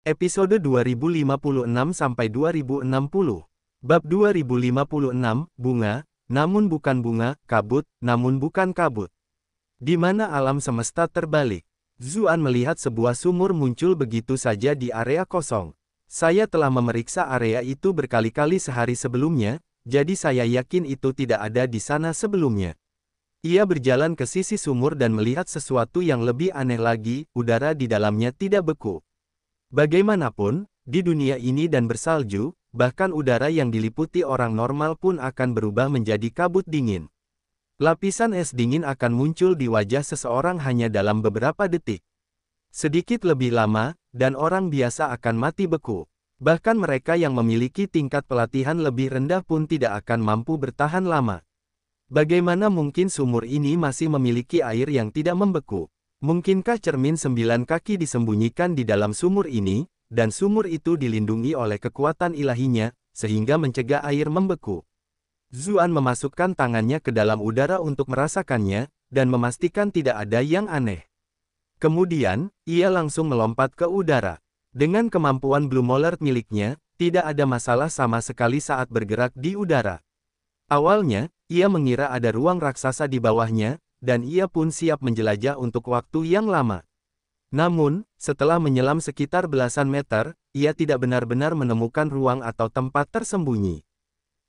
Episode 2056-2060. Bab 2056, Bunga, namun bukan bunga, kabut, namun bukan kabut. Di mana alam semesta terbalik. Zuan melihat sebuah sumur muncul begitu saja di area kosong. Saya telah memeriksa area itu berkali-kali sehari sebelumnya, jadi saya yakin itu tidak ada di sana sebelumnya. Ia berjalan ke sisi sumur dan melihat sesuatu yang lebih aneh lagi, udara di dalamnya tidak beku. Bagaimanapun, di dunia ini dan bersalju, bahkan udara yang diliputi orang normal pun akan berubah menjadi kabut dingin. Lapisan es dingin akan muncul di wajah seseorang hanya dalam beberapa detik. Sedikit lebih lama, dan orang biasa akan mati beku. Bahkan mereka yang memiliki tingkat pelatihan lebih rendah pun tidak akan mampu bertahan lama. Bagaimana mungkin sumur ini masih memiliki air yang tidak membeku? Mungkinkah cermin 9 kaki disembunyikan di dalam sumur ini, dan sumur itu dilindungi oleh kekuatan ilahinya, sehingga mencegah air membeku? Zuan memasukkan tangannya ke dalam udara untuk merasakannya, dan memastikan tidak ada yang aneh. Kemudian, ia langsung melompat ke udara. Dengan kemampuan Blue Molard miliknya, tidak ada masalah sama sekali saat bergerak di udara. Awalnya, ia mengira ada ruang raksasa di bawahnya, dan ia pun siap menjelajah untuk waktu yang lama. Namun, setelah menyelam sekitar belasan meter, ia tidak benar-benar menemukan ruang atau tempat tersembunyi.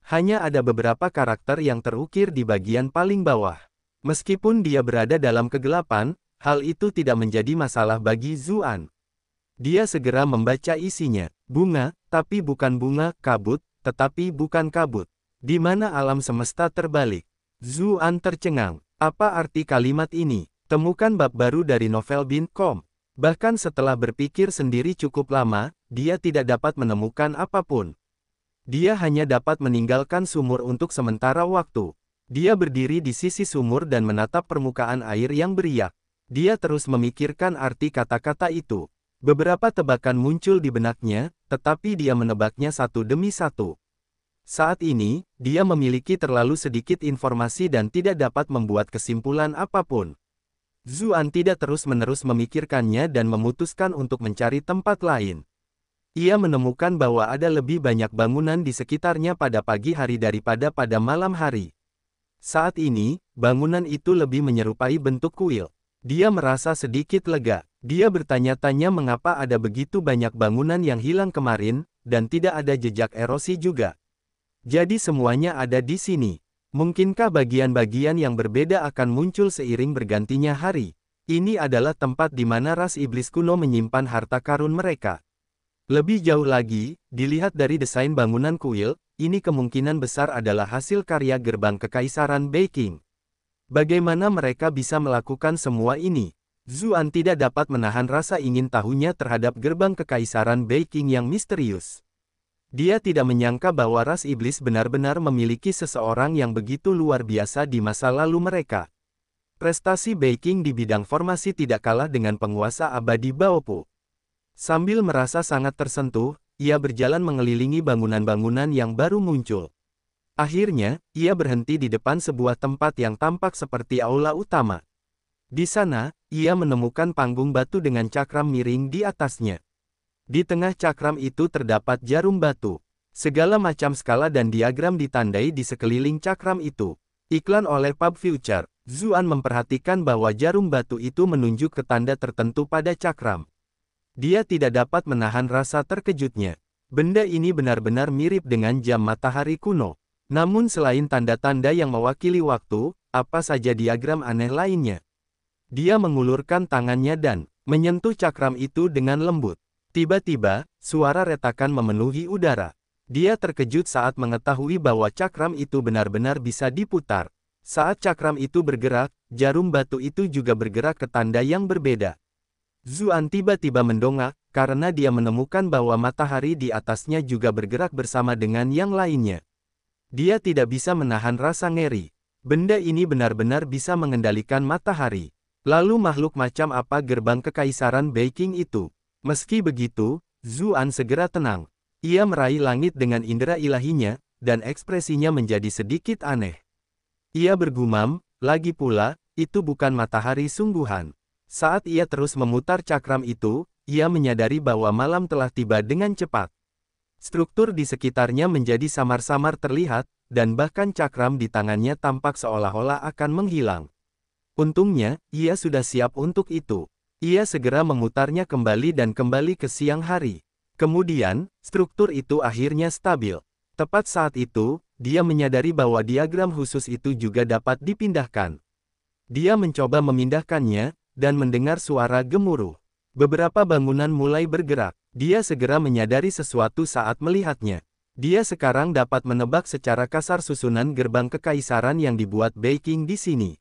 Hanya ada beberapa karakter yang terukir di bagian paling bawah. Meskipun dia berada dalam kegelapan, hal itu tidak menjadi masalah bagi Zuan. Dia segera membaca isinya. Bunga, tapi bukan bunga, kabut, tetapi bukan kabut. Di mana alam semesta terbalik? Zuan tercengang. Apa arti kalimat ini? Temukan bab baru dari novel.com. Bahkan setelah berpikir sendiri cukup lama, dia tidak dapat menemukan apapun. Dia hanya dapat meninggalkan sumur untuk sementara waktu. Dia berdiri di sisi sumur dan menatap permukaan air yang beriak. Dia terus memikirkan arti kata-kata itu. Beberapa tebakan muncul di benaknya, tetapi dia menebaknya satu demi satu. Saat ini, dia memiliki terlalu sedikit informasi dan tidak dapat membuat kesimpulan apapun. Zuan tidak terus-menerus memikirkannya dan memutuskan untuk mencari tempat lain. Ia menemukan bahwa ada lebih banyak bangunan di sekitarnya pada pagi hari daripada pada malam hari. Saat ini, bangunan itu lebih menyerupai bentuk kuil. Dia merasa sedikit lega. Dia bertanya-tanya mengapa ada begitu banyak bangunan yang hilang kemarin, dan tidak ada jejak erosi juga. Jadi semuanya ada di sini. Mungkinkah bagian-bagian yang berbeda akan muncul seiring bergantinya hari? Ini adalah tempat di mana ras iblis kuno menyimpan harta karun mereka. Lebih jauh lagi, dilihat dari desain bangunan kuil, ini kemungkinan besar adalah hasil karya gerbang kekaisaran Beijing. Bagaimana mereka bisa melakukan semua ini? Zuan tidak dapat menahan rasa ingin tahunya terhadap gerbang kekaisaran Beijing yang misterius. Dia tidak menyangka bahwa ras iblis benar-benar memiliki seseorang yang begitu luar biasa di masa lalu mereka. Prestasi Beijing di bidang formasi tidak kalah dengan penguasa abadi Baopu. Sambil merasa sangat tersentuh, ia berjalan mengelilingi bangunan-bangunan yang baru muncul. Akhirnya, ia berhenti di depan sebuah tempat yang tampak seperti aula utama. Di sana, ia menemukan panggung batu dengan cakram miring di atasnya. Di tengah cakram itu terdapat jarum batu. Segala macam skala dan diagram ditandai di sekeliling cakram itu. Iklan oleh Pub Future. Zuan memperhatikan bahwa jarum batu itu menunjuk ke tanda tertentu pada cakram. Dia tidak dapat menahan rasa terkejutnya. Benda ini benar-benar mirip dengan jam matahari kuno. Namun selain tanda-tanda yang mewakili waktu, apa saja diagram aneh lainnya? Dia mengulurkan tangannya dan menyentuh cakram itu dengan lembut. Tiba-tiba, suara retakan memenuhi udara. Dia terkejut saat mengetahui bahwa cakram itu benar-benar bisa diputar. Saat cakram itu bergerak, jarum batu itu juga bergerak ke tanda yang berbeda. Zuan tiba-tiba mendongak, karena dia menemukan bahwa matahari di atasnya juga bergerak bersama dengan yang lainnya. Dia tidak bisa menahan rasa ngeri. Benda ini benar-benar bisa mengendalikan matahari. Lalu makhluk macam apa gerbang kekaisaran Beijing itu? Meski begitu, Zuan segera tenang. Ia meraih langit dengan indera ilahinya, dan ekspresinya menjadi sedikit aneh. Ia bergumam, lagi pula, itu bukan matahari sungguhan. Saat ia terus memutar cakram itu, ia menyadari bahwa malam telah tiba dengan cepat. Struktur di sekitarnya menjadi samar-samar terlihat, dan bahkan cakram di tangannya tampak seolah-olah akan menghilang. Untungnya, ia sudah siap untuk itu. Ia segera memutarnya kembali dan kembali ke siang hari. Kemudian, struktur itu akhirnya stabil. Tepat saat itu, dia menyadari bahwa diagram khusus itu juga dapat dipindahkan. Dia mencoba memindahkannya, dan mendengar suara gemuruh. Beberapa bangunan mulai bergerak. Dia segera menyadari sesuatu saat melihatnya. Dia sekarang dapat menebak secara kasar susunan gerbang kekaisaran yang dibuat Beijing di sini.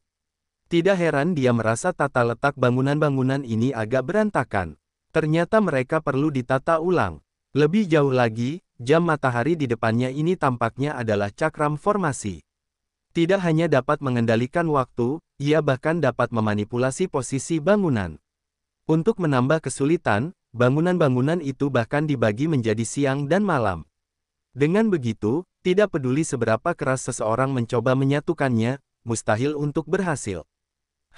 Tidak heran dia merasa tata letak bangunan-bangunan ini agak berantakan. Ternyata mereka perlu ditata ulang. Lebih jauh lagi, jam matahari di depannya ini tampaknya adalah cakram formasi. Tidak hanya dapat mengendalikan waktu, ia bahkan dapat memanipulasi posisi bangunan. Untuk menambah kesulitan, bangunan-bangunan itu bahkan dibagi menjadi siang dan malam. Dengan begitu, tidak peduli seberapa keras seseorang mencoba menyatukannya, mustahil untuk berhasil.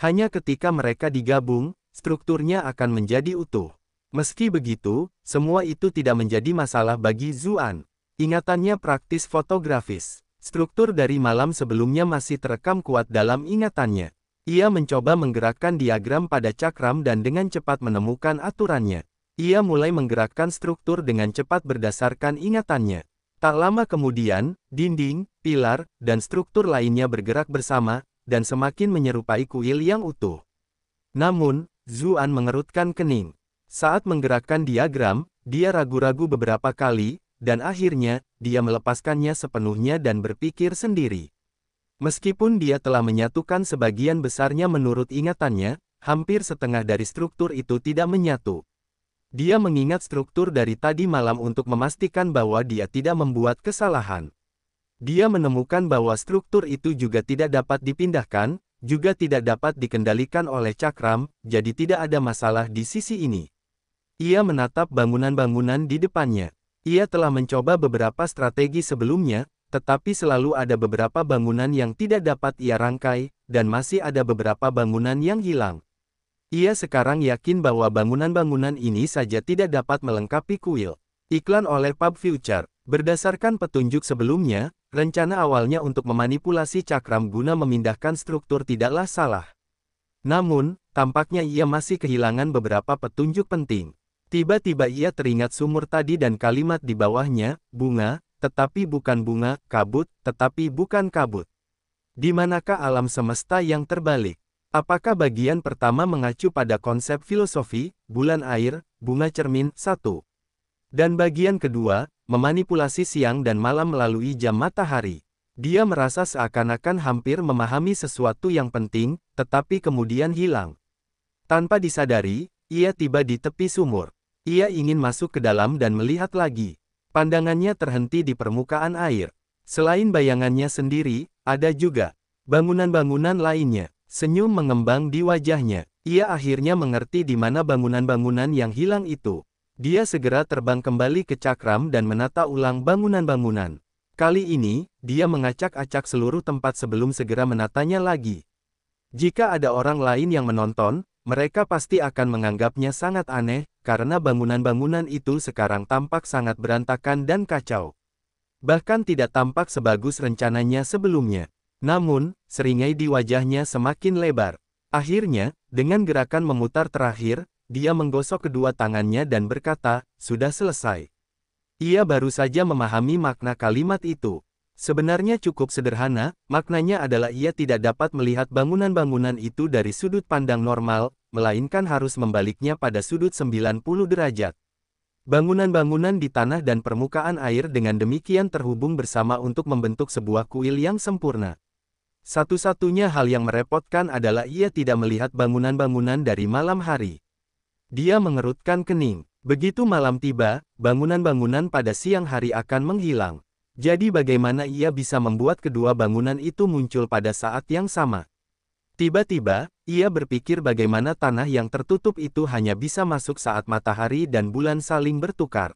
Hanya ketika mereka digabung, strukturnya akan menjadi utuh. Meski begitu, semua itu tidak menjadi masalah bagi Zuan. Ingatannya praktis fotografis. Struktur dari malam sebelumnya masih terekam kuat dalam ingatannya. Ia mencoba menggerakkan diagram pada cakram dan dengan cepat menemukan aturannya. Ia mulai menggerakkan struktur dengan cepat berdasarkan ingatannya. Tak lama kemudian, dinding, pilar, dan struktur lainnya bergerak bersama, dan semakin menyerupai kuil yang utuh. Namun, Zuan mengerutkan kening. Saat menggerakkan diagram, dia ragu-ragu beberapa kali, dan akhirnya, dia melepaskannya sepenuhnya dan berpikir sendiri. Meskipun dia telah menyatukan sebagian besarnya menurut ingatannya, hampir setengah dari struktur itu tidak menyatu. Dia mengingat struktur dari tadi malam untuk memastikan bahwa dia tidak membuat kesalahan. Dia menemukan bahwa struktur itu juga tidak dapat dipindahkan, juga tidak dapat dikendalikan oleh cakram, jadi tidak ada masalah di sisi ini. Ia menatap bangunan-bangunan di depannya. Ia telah mencoba beberapa strategi sebelumnya, tetapi selalu ada beberapa bangunan yang tidak dapat ia rangkai, dan masih ada beberapa bangunan yang hilang. Ia sekarang yakin bahwa bangunan-bangunan ini saja tidak dapat melengkapi kuil. Iklan oleh Pub Future. Berdasarkan petunjuk sebelumnya, rencana awalnya untuk memanipulasi cakram guna memindahkan struktur tidaklah salah. Namun, tampaknya ia masih kehilangan beberapa petunjuk penting. Tiba-tiba ia teringat sumur tadi dan kalimat di bawahnya, bunga, tetapi bukan bunga, kabut, tetapi bukan kabut. Di manakah alam semesta yang terbalik? Apakah bagian pertama mengacu pada konsep filosofi, bulan air, bunga cermin, 1. Dan bagian kedua, memanipulasi siang dan malam melalui jam matahari. Dia merasa seakan-akan hampir memahami sesuatu yang penting, tetapi kemudian hilang. Tanpa disadari, ia tiba di tepi sumur. Ia ingin masuk ke dalam dan melihat lagi. Pandangannya terhenti di permukaan air. Selain bayangannya sendiri, ada juga bangunan-bangunan lainnya. Senyum mengembang di wajahnya. Ia akhirnya mengerti di mana bangunan-bangunan yang hilang itu. Dia segera terbang kembali ke cakram dan menata ulang bangunan-bangunan. Kali ini, dia mengacak-acak seluruh tempat sebelum segera menatanya lagi. Jika ada orang lain yang menonton, mereka pasti akan menganggapnya sangat aneh, karena bangunan-bangunan itu sekarang tampak sangat berantakan dan kacau. Bahkan tidak tampak sebagus rencananya sebelumnya. Namun, seringai di wajahnya semakin lebar. Akhirnya, dengan gerakan memutar terakhir, dia menggosok kedua tangannya dan berkata, "Sudah selesai." Ia baru saja memahami makna kalimat itu. Sebenarnya cukup sederhana, maknanya adalah ia tidak dapat melihat bangunan-bangunan itu dari sudut pandang normal, melainkan harus membaliknya pada sudut 90 derajat. Bangunan-bangunan di tanah dan permukaan air dengan demikian terhubung bersama untuk membentuk sebuah kuil yang sempurna. Satu-satunya hal yang merepotkan adalah ia tidak melihat bangunan-bangunan dari malam hari. Dia mengerutkan kening. Begitu malam tiba, bangunan-bangunan pada siang hari akan menghilang. Jadi bagaimana ia bisa membuat kedua bangunan itu muncul pada saat yang sama? Tiba-tiba, ia berpikir bagaimana tanah yang tertutup itu hanya bisa masuk saat matahari dan bulan saling bertukar.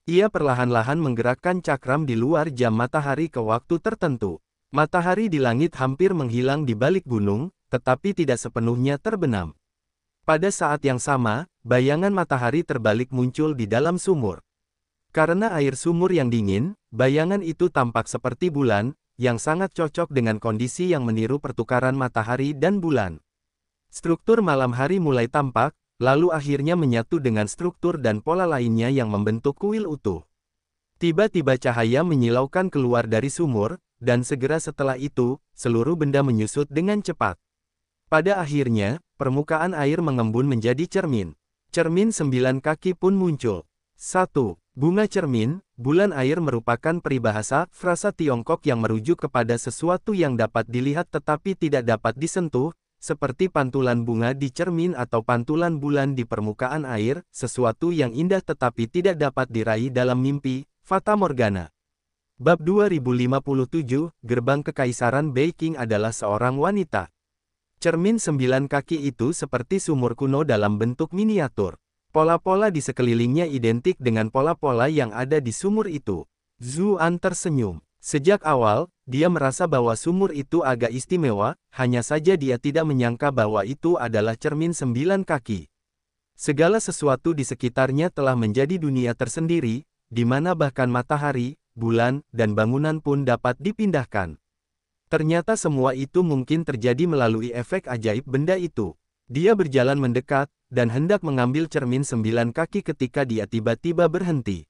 Ia perlahan-lahan menggerakkan cakram di luar jam matahari ke waktu tertentu. Matahari di langit hampir menghilang di balik gunung, tetapi tidak sepenuhnya terbenam. Pada saat yang sama, bayangan matahari terbalik muncul di dalam sumur. Karena air sumur yang dingin, bayangan itu tampak seperti bulan, yang sangat cocok dengan kondisi yang meniru pertukaran matahari dan bulan. Struktur malam hari mulai tampak, lalu akhirnya menyatu dengan struktur dan pola lainnya yang membentuk kuil utuh. Tiba-tiba cahaya menyilaukan keluar dari sumur, dan segera setelah itu, seluruh benda menyusut dengan cepat. Pada akhirnya, permukaan air mengembun menjadi cermin. Cermin 9 kaki pun muncul. 1. Bunga cermin, bulan air merupakan peribahasa, frasa Tiongkok yang merujuk kepada sesuatu yang dapat dilihat tetapi tidak dapat disentuh, seperti pantulan bunga di cermin atau pantulan bulan di permukaan air, sesuatu yang indah tetapi tidak dapat diraih dalam mimpi, Fata Morgana. Bab 2057, Gerbang Kekaisaran Beijing adalah seorang wanita. Cermin 9 kaki itu seperti sumur kuno dalam bentuk miniatur. Pola-pola di sekelilingnya identik dengan pola-pola yang ada di sumur itu. Zuan tersenyum. Sejak awal, dia merasa bahwa sumur itu agak istimewa, hanya saja dia tidak menyangka bahwa itu adalah cermin 9 kaki. Segala sesuatu di sekitarnya telah menjadi dunia tersendiri, di mana bahkan matahari, bulan, dan bangunan pun dapat dipindahkan. Ternyata semua itu mungkin terjadi melalui efek ajaib benda itu. Dia berjalan mendekat, dan hendak mengambil cermin 9 kaki ketika dia tiba-tiba berhenti.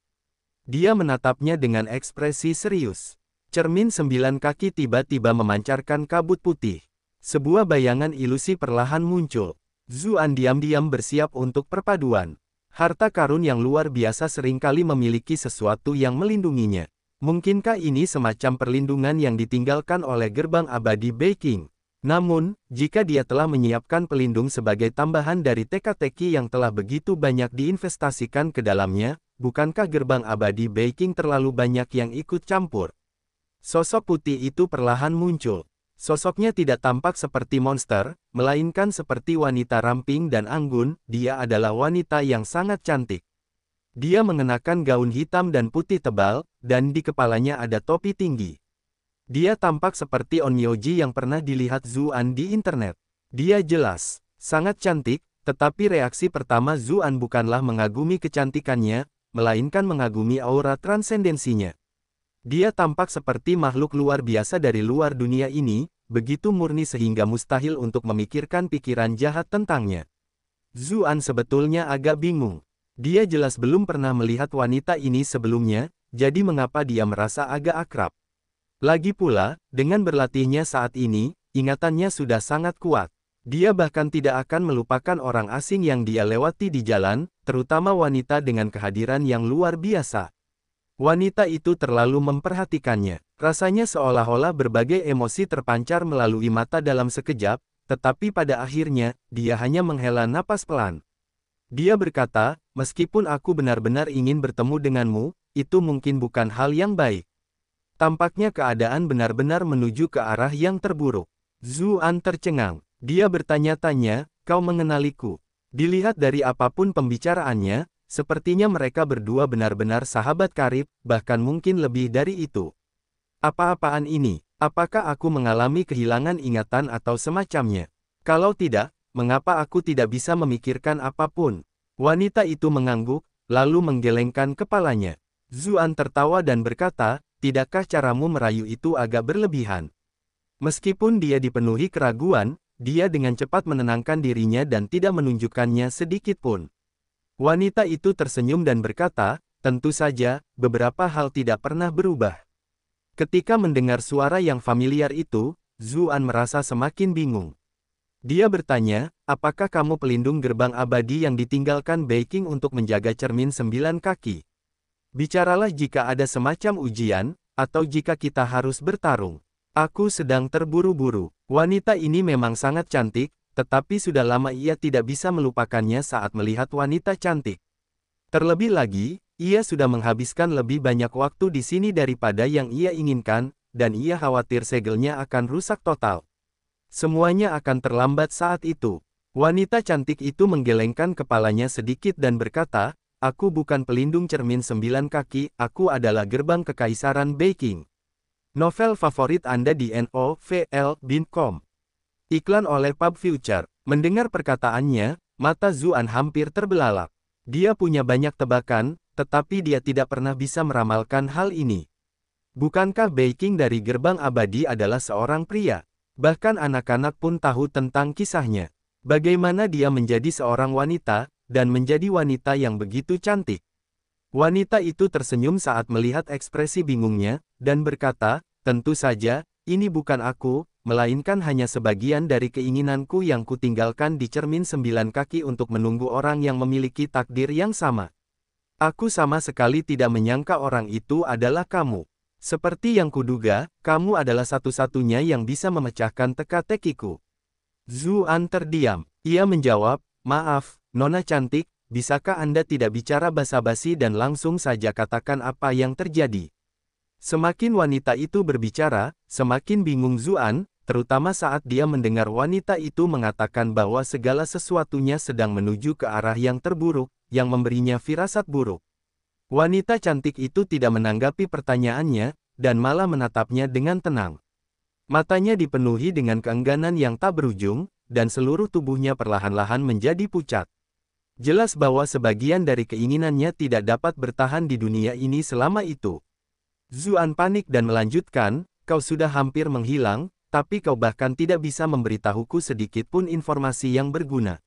Dia menatapnya dengan ekspresi serius. Cermin 9 kaki tiba-tiba memancarkan kabut putih. Sebuah bayangan ilusi perlahan muncul. Zuan diam-diam bersiap untuk perpaduan. Harta karun yang luar biasa seringkali memiliki sesuatu yang melindunginya. Mungkinkah ini semacam perlindungan yang ditinggalkan oleh gerbang abadi Beijing? Namun, jika dia telah menyiapkan pelindung sebagai tambahan dari teka-teki yang telah begitu banyak diinvestasikan ke dalamnya, bukankah gerbang abadi Beijing terlalu banyak yang ikut campur? Sosok putih itu perlahan muncul. Sosoknya tidak tampak seperti monster, melainkan seperti wanita ramping dan anggun. Dia adalah wanita yang sangat cantik. Dia mengenakan gaun hitam dan putih tebal, dan di kepalanya ada topi tinggi. Dia tampak seperti onmyoji yang pernah dilihat Zuan di internet. Dia jelas sangat cantik, tetapi reaksi pertama Zuan bukanlah mengagumi kecantikannya, melainkan mengagumi aura transendensinya. Dia tampak seperti makhluk luar biasa dari luar dunia ini, begitu murni sehingga mustahil untuk memikirkan pikiran jahat tentangnya. Zuan sebetulnya agak bingung. Dia jelas belum pernah melihat wanita ini sebelumnya, jadi mengapa dia merasa agak akrab. Lagi pula, dengan berlatihnya saat ini, ingatannya sudah sangat kuat. Dia bahkan tidak akan melupakan orang asing yang dia lewati di jalan, terutama wanita dengan kehadiran yang luar biasa. Wanita itu terlalu memperhatikannya. Rasanya seolah-olah berbagai emosi terpancar melalui mata dalam sekejap, tetapi pada akhirnya, dia hanya menghela napas pelan. Dia berkata, meskipun aku benar-benar ingin bertemu denganmu, itu mungkin bukan hal yang baik. Tampaknya keadaan benar-benar menuju ke arah yang terburuk. Zuan tercengang. Dia bertanya-tanya, kau mengenaliku? Dilihat dari apapun pembicaraannya, sepertinya mereka berdua benar-benar sahabat karib, bahkan mungkin lebih dari itu. Apa-apaan ini? Apakah aku mengalami kehilangan ingatan atau semacamnya? Kalau tidak, mengapa aku tidak bisa memikirkan apapun? Wanita itu mengangguk, lalu menggelengkan kepalanya. Zuan tertawa dan berkata, tidakkah caramu merayu itu agak berlebihan? Meskipun dia dipenuhi keraguan, dia dengan cepat menenangkan dirinya dan tidak menunjukkannya sedikit pun. Wanita itu tersenyum dan berkata, tentu saja, beberapa hal tidak pernah berubah. Ketika mendengar suara yang familiar itu, Zuan merasa semakin bingung. Dia bertanya, apakah kamu pelindung gerbang abadi yang ditinggalkan Beijing untuk menjaga cermin 9 kaki? Bicaralah jika ada semacam ujian, atau jika kita harus bertarung. Aku sedang terburu-buru. Wanita ini memang sangat cantik, tetapi sudah lama ia tidak bisa melupakannya saat melihat wanita cantik. Terlebih lagi, ia sudah menghabiskan lebih banyak waktu di sini daripada yang ia inginkan, dan ia khawatir segelnya akan rusak total. Semuanya akan terlambat saat itu. Wanita cantik itu menggelengkan kepalanya sedikit dan berkata, aku bukan pelindung cermin 9 kaki, aku adalah gerbang kekaisaran Beijing. Novel favorit Anda di novel.com. Iklan oleh Pub Future. Mendengar perkataannya, Mata Zuan hampir terbelalak. Dia punya banyak tebakan, tetapi dia tidak pernah bisa meramalkan hal ini. Bukankah Bei Qing dari Gerbang Abadi adalah seorang pria? Bahkan anak-anak pun tahu tentang kisahnya. Bagaimana dia menjadi seorang wanita, dan menjadi wanita yang begitu cantik. Wanita itu tersenyum saat melihat ekspresi bingungnya, dan berkata, tentu saja, ini bukan aku, melainkan hanya sebagian dari keinginanku yang kutinggalkan di cermin 9 kaki untuk menunggu orang yang memiliki takdir yang sama. Aku sama sekali tidak menyangka orang itu adalah kamu. Seperti yang kuduga, kamu adalah satu-satunya yang bisa memecahkan teka-tekiku. Zuan terdiam. Ia menjawab, maaf, Nona cantik, bisakah Anda tidak bicara basa-basi dan langsung saja katakan apa yang terjadi? Semakin wanita itu berbicara, semakin bingung Zuan, terutama saat dia mendengar wanita itu mengatakan bahwa segala sesuatunya sedang menuju ke arah yang terburuk, yang memberinya firasat buruk. Wanita cantik itu tidak menanggapi pertanyaannya, dan malah menatapnya dengan tenang. Matanya dipenuhi dengan keengganan yang tak berujung, dan seluruh tubuhnya perlahan-lahan menjadi pucat. Jelas bahwa sebagian dari keinginannya tidak dapat bertahan di dunia ini selama itu. Zuan panik dan melanjutkan, kau sudah hampir menghilang, tapi kau bahkan tidak bisa memberitahuku sedikit pun informasi yang berguna.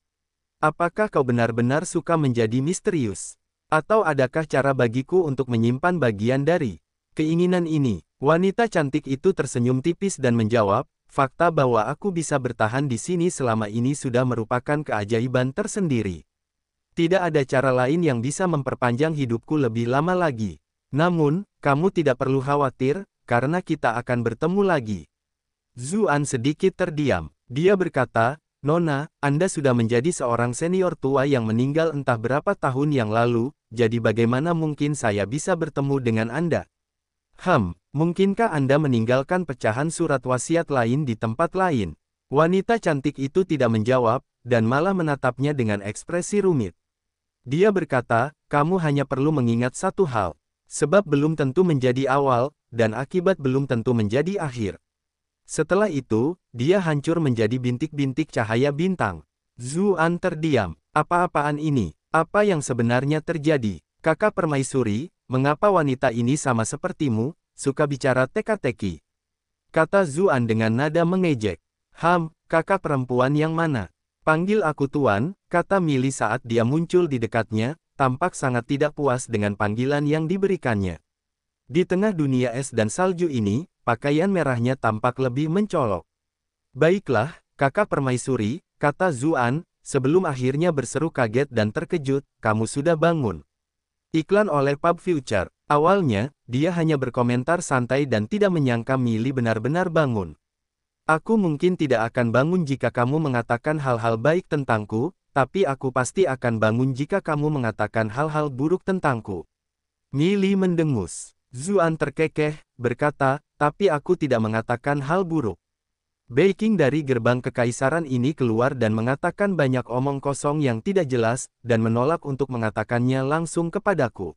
Apakah kau benar-benar suka menjadi misterius? Atau adakah cara bagiku untuk menyimpan bagian dari keinginan ini? Wanita cantik itu tersenyum tipis dan menjawab, fakta bahwa aku bisa bertahan di sini selama ini sudah merupakan keajaiban tersendiri. Tidak ada cara lain yang bisa memperpanjang hidupku lebih lama lagi. Namun, kamu tidak perlu khawatir, karena kita akan bertemu lagi. Zuan sedikit terdiam. Dia berkata, Nona, Anda sudah menjadi seorang senior tua yang meninggal entah berapa tahun yang lalu, jadi bagaimana mungkin saya bisa bertemu dengan Anda? Mungkinkah Anda meninggalkan pecahan surat wasiat lain di tempat lain? Wanita cantik itu tidak menjawab, dan malah menatapnya dengan ekspresi rumit. Dia berkata, kamu hanya perlu mengingat satu hal. Sebab belum tentu menjadi awal, dan akibat belum tentu menjadi akhir. Setelah itu, dia hancur menjadi bintik-bintik cahaya bintang. Zuan terdiam. Apa-apaan ini? Apa yang sebenarnya terjadi? Kakak permaisuri, mengapa wanita ini sama sepertimu, suka bicara teka-teki? Kata Zuan dengan nada mengejek. Kakak perempuan yang mana? Panggil aku tuan, kata Milly saat dia muncul di dekatnya, tampak sangat tidak puas dengan panggilan yang diberikannya. Di tengah dunia es dan salju ini, pakaian merahnya tampak lebih mencolok. Baiklah, kakak permaisuri, kata Zuan, sebelum akhirnya berseru kaget dan terkejut, kamu sudah bangun. Iklan oleh Pub Future. Awalnya, dia hanya berkomentar santai dan tidak menyangka Milly benar-benar bangun. Aku mungkin tidak akan bangun jika kamu mengatakan hal-hal baik tentangku, tapi aku pasti akan bangun jika kamu mengatakan hal-hal buruk tentangku. Milly mendengus. Zuan terkekeh, berkata, tapi aku tidak mengatakan hal buruk. Bei Qing dari gerbang kekaisaran ini keluar dan mengatakan banyak omong kosong yang tidak jelas, dan menolak untuk mengatakannya langsung kepadaku.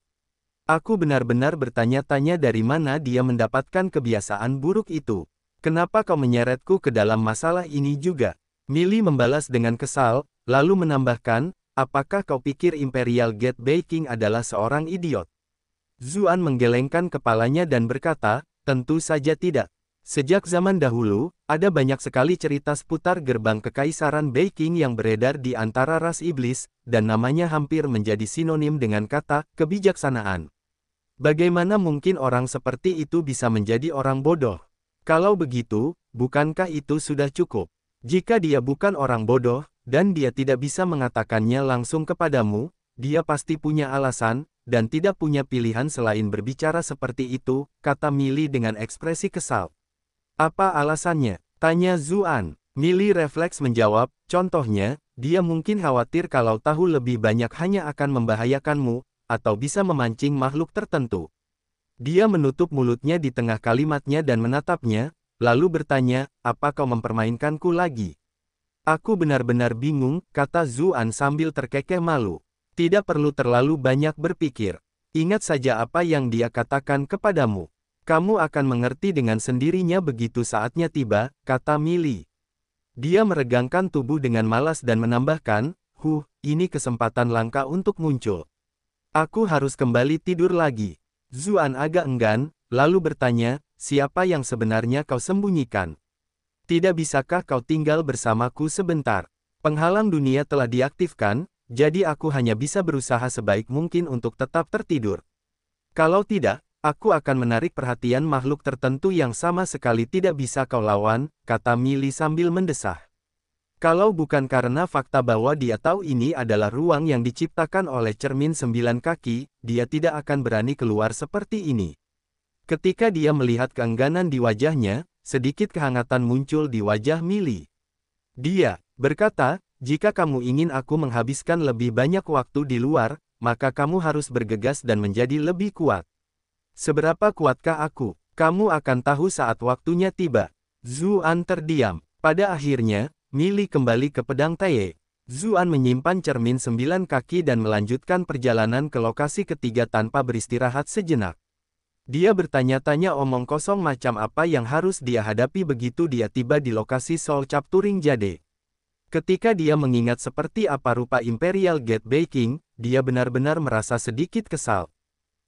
Aku benar-benar bertanya-tanya dari mana dia mendapatkan kebiasaan buruk itu. Kenapa kau menyeretku ke dalam masalah ini juga? Milly membalas dengan kesal, lalu menambahkan, apakah kau pikir Imperial Gate Bei Qing adalah seorang idiot? Zuan menggelengkan kepalanya dan berkata, tentu saja tidak. Sejak zaman dahulu, ada banyak sekali cerita seputar gerbang kekaisaran Bei Qing yang beredar di antara ras iblis, dan namanya hampir menjadi sinonim dengan kata kebijaksanaan. Bagaimana mungkin orang seperti itu bisa menjadi orang bodoh? Kalau begitu, bukankah itu sudah cukup? Jika dia bukan orang bodoh, dan dia tidak bisa mengatakannya langsung kepadamu, dia pasti punya alasan, dan tidak punya pilihan selain berbicara seperti itu, kata Milly dengan ekspresi kesal. Apa alasannya? Tanya Zuan. Milly refleks menjawab, contohnya, dia mungkin khawatir kalau tahu lebih banyak hanya akan membahayakanmu, atau bisa memancing makhluk tertentu. Dia menutup mulutnya di tengah kalimatnya dan menatapnya, lalu bertanya, apa kau mempermainkanku lagi? Aku benar-benar bingung, kata Zuan sambil terkekeh malu. Tidak perlu terlalu banyak berpikir. Ingat saja apa yang dia katakan kepadamu. Kamu akan mengerti dengan sendirinya begitu saatnya tiba, kata Milly. Dia meregangkan tubuh dengan malas dan menambahkan, Ini kesempatan langka untuk muncul. Aku harus kembali tidur lagi. Zuan agak enggan, lalu bertanya, siapa yang sebenarnya kau sembunyikan? Tidak bisakah kau tinggal bersamaku sebentar? Penghalang dunia telah diaktifkan, jadi aku hanya bisa berusaha sebaik mungkin untuk tetap tertidur. Kalau tidak, aku akan menarik perhatian makhluk tertentu yang sama sekali tidak bisa kau lawan, kata Millie sambil mendesah. Kalau bukan karena fakta bahwa dia tahu ini adalah ruang yang diciptakan oleh cermin 9 kaki, dia tidak akan berani keluar seperti ini. Ketika dia melihat keengganan di wajahnya, sedikit kehangatan muncul di wajah Millie. Dia berkata, jika kamu ingin aku menghabiskan lebih banyak waktu di luar, maka kamu harus bergegas dan menjadi lebih kuat. Seberapa kuatkah aku? Kamu akan tahu saat waktunya tiba. Zuan terdiam. Pada akhirnya, Millie kembali ke pedang Taye. Zuan menyimpan cermin 9 kaki dan melanjutkan perjalanan ke lokasi ketiga tanpa beristirahat sejenak. Dia bertanya-tanya omong kosong macam apa yang harus dia hadapi begitu dia tiba di lokasi Soul Capturing Jade. Ketika dia mengingat seperti apa rupa Imperial Gate Breaking, dia benar-benar merasa sedikit kesal.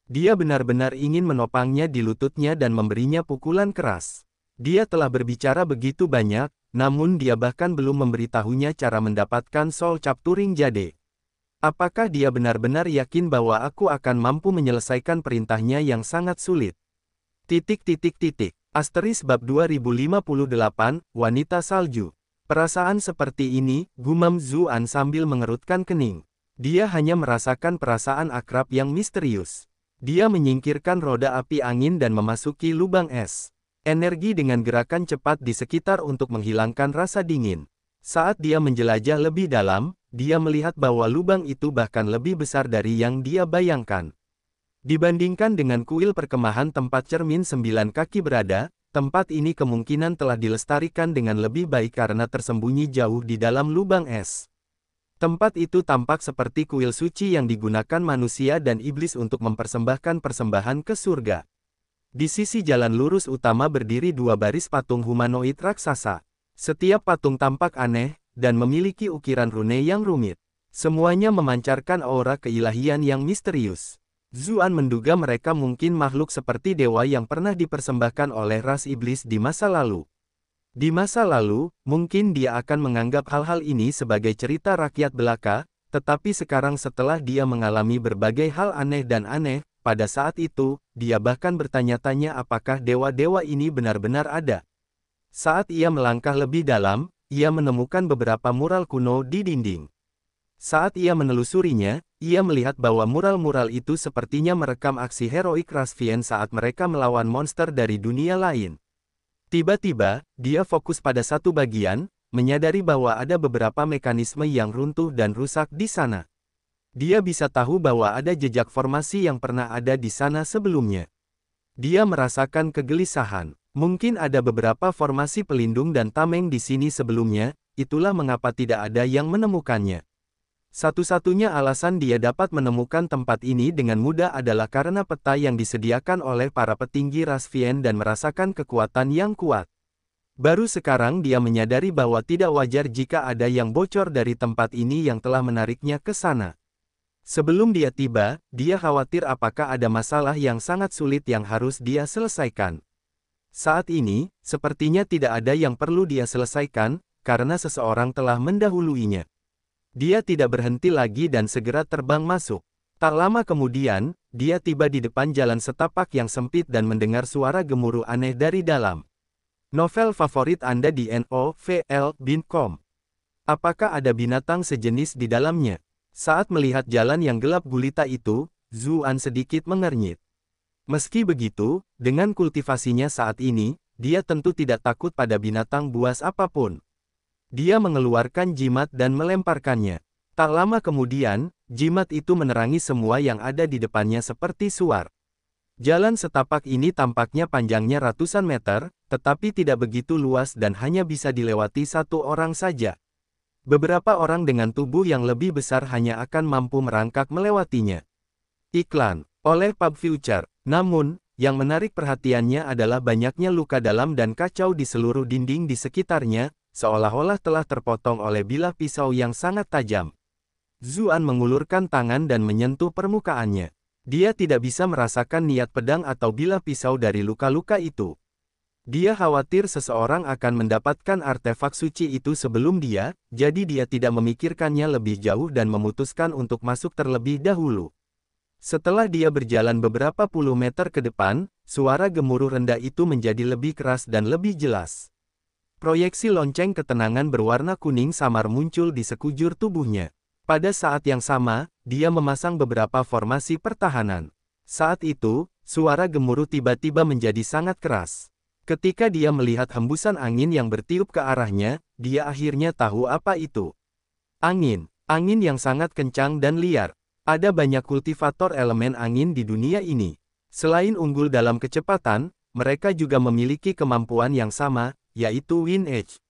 Dia benar-benar ingin menopangnya di lututnya dan memberinya pukulan keras. Dia telah berbicara begitu banyak, namun dia bahkan belum memberitahunya cara mendapatkan Soul Capturing Jade. Apakah dia benar-benar yakin bahwa aku akan mampu menyelesaikan perintahnya yang sangat sulit? Asteris bab 2058, Wanita Salju. Perasaan seperti ini, gumam Zuan sambil mengerutkan kening. Dia hanya merasakan perasaan akrab yang misterius. Dia menyingkirkan roda api angin dan memasuki lubang es. Energi dengan gerakan cepat di sekitar untuk menghilangkan rasa dingin. Saat dia menjelajah lebih dalam, dia melihat bahwa lubang itu bahkan lebih besar dari yang dia bayangkan. Dibandingkan dengan kuil perkemahan tempat cermin 9 kaki berada, tempat ini kemungkinan telah dilestarikan dengan lebih baik karena tersembunyi jauh di dalam lubang es. Tempat itu tampak seperti kuil suci yang digunakan manusia dan iblis untuk mempersembahkan persembahan ke surga. Di sisi jalan lurus utama berdiri dua baris patung humanoid raksasa. Setiap patung tampak aneh, dan memiliki ukiran rune yang rumit. Semuanya memancarkan aura keilahian yang misterius. Zuan menduga mereka mungkin makhluk seperti dewa yang pernah dipersembahkan oleh ras iblis di masa lalu. Di masa lalu, mungkin dia akan menganggap hal-hal ini sebagai cerita rakyat belaka, tetapi sekarang setelah dia mengalami berbagai hal aneh dan aneh, pada saat itu, dia bahkan bertanya-tanya apakah dewa-dewa ini benar-benar ada. Saat ia melangkah lebih dalam, ia menemukan beberapa mural kuno di dinding. Saat ia menelusurinya, ia melihat bahwa mural-mural itu sepertinya merekam aksi heroik Rasvian saat mereka melawan monster dari dunia lain. Tiba-tiba, dia fokus pada satu bagian, menyadari bahwa ada beberapa mekanisme yang runtuh dan rusak di sana. Dia bisa tahu bahwa ada jejak formasi yang pernah ada di sana sebelumnya. Dia merasakan kegelisahan. Mungkin ada beberapa formasi pelindung dan tameng di sini sebelumnya, itulah mengapa tidak ada yang menemukannya. Satu-satunya alasan dia dapat menemukan tempat ini dengan mudah adalah karena peta yang disediakan oleh para petinggi Rasvian dan merasakan kekuatan yang kuat. Baru sekarang dia menyadari bahwa tidak wajar jika ada yang bocor dari tempat ini yang telah menariknya ke sana. Sebelum dia tiba, dia khawatir apakah ada masalah yang sangat sulit yang harus dia selesaikan. Saat ini, sepertinya tidak ada yang perlu dia selesaikan, karena seseorang telah mendahuluinya. Dia tidak berhenti lagi dan segera terbang masuk. Tak lama kemudian, dia tiba di depan jalan setapak yang sempit dan mendengar suara gemuruh aneh dari dalam. Novel favorit Anda di novel.com. Apakah ada binatang sejenis di dalamnya? Saat melihat jalan yang gelap gulita itu, Zuan sedikit mengernyit. Meski begitu, dengan kultivasinya saat ini, dia tentu tidak takut pada binatang buas apapun. Dia mengeluarkan jimat dan melemparkannya. Tak lama kemudian, jimat itu menerangi semua yang ada di depannya seperti suar. Jalan setapak ini tampaknya panjangnya ratusan meter, tetapi tidak begitu luas dan hanya bisa dilewati satu orang saja. Beberapa orang dengan tubuh yang lebih besar hanya akan mampu merangkak melewatinya. Iklan oleh Pub Future. Namun, yang menarik perhatiannya adalah banyaknya luka dalam dan kacau di seluruh dinding di sekitarnya, seolah-olah telah terpotong oleh bilah pisau yang sangat tajam. Zuan mengulurkan tangan dan menyentuh permukaannya. Dia tidak bisa merasakan niat pedang atau bilah pisau dari luka-luka itu. Dia khawatir seseorang akan mendapatkan artefak suci itu sebelum dia, jadi dia tidak memikirkannya lebih jauh dan memutuskan untuk masuk terlebih dahulu. Setelah dia berjalan beberapa puluh meter ke depan, suara gemuruh rendah itu menjadi lebih keras dan lebih jelas. Proyeksi lonceng ketenangan berwarna kuning samar muncul di sekujur tubuhnya. Pada saat yang sama, dia memasang beberapa formasi pertahanan. Saat itu, suara gemuruh tiba-tiba menjadi sangat keras. Ketika dia melihat hembusan angin yang bertiup ke arahnya, dia akhirnya tahu apa itu. Angin. Angin yang sangat kencang dan liar. Ada banyak kultivator elemen angin di dunia ini. Selain unggul dalam kecepatan, mereka juga memiliki kemampuan yang sama, yaitu Wind Edge.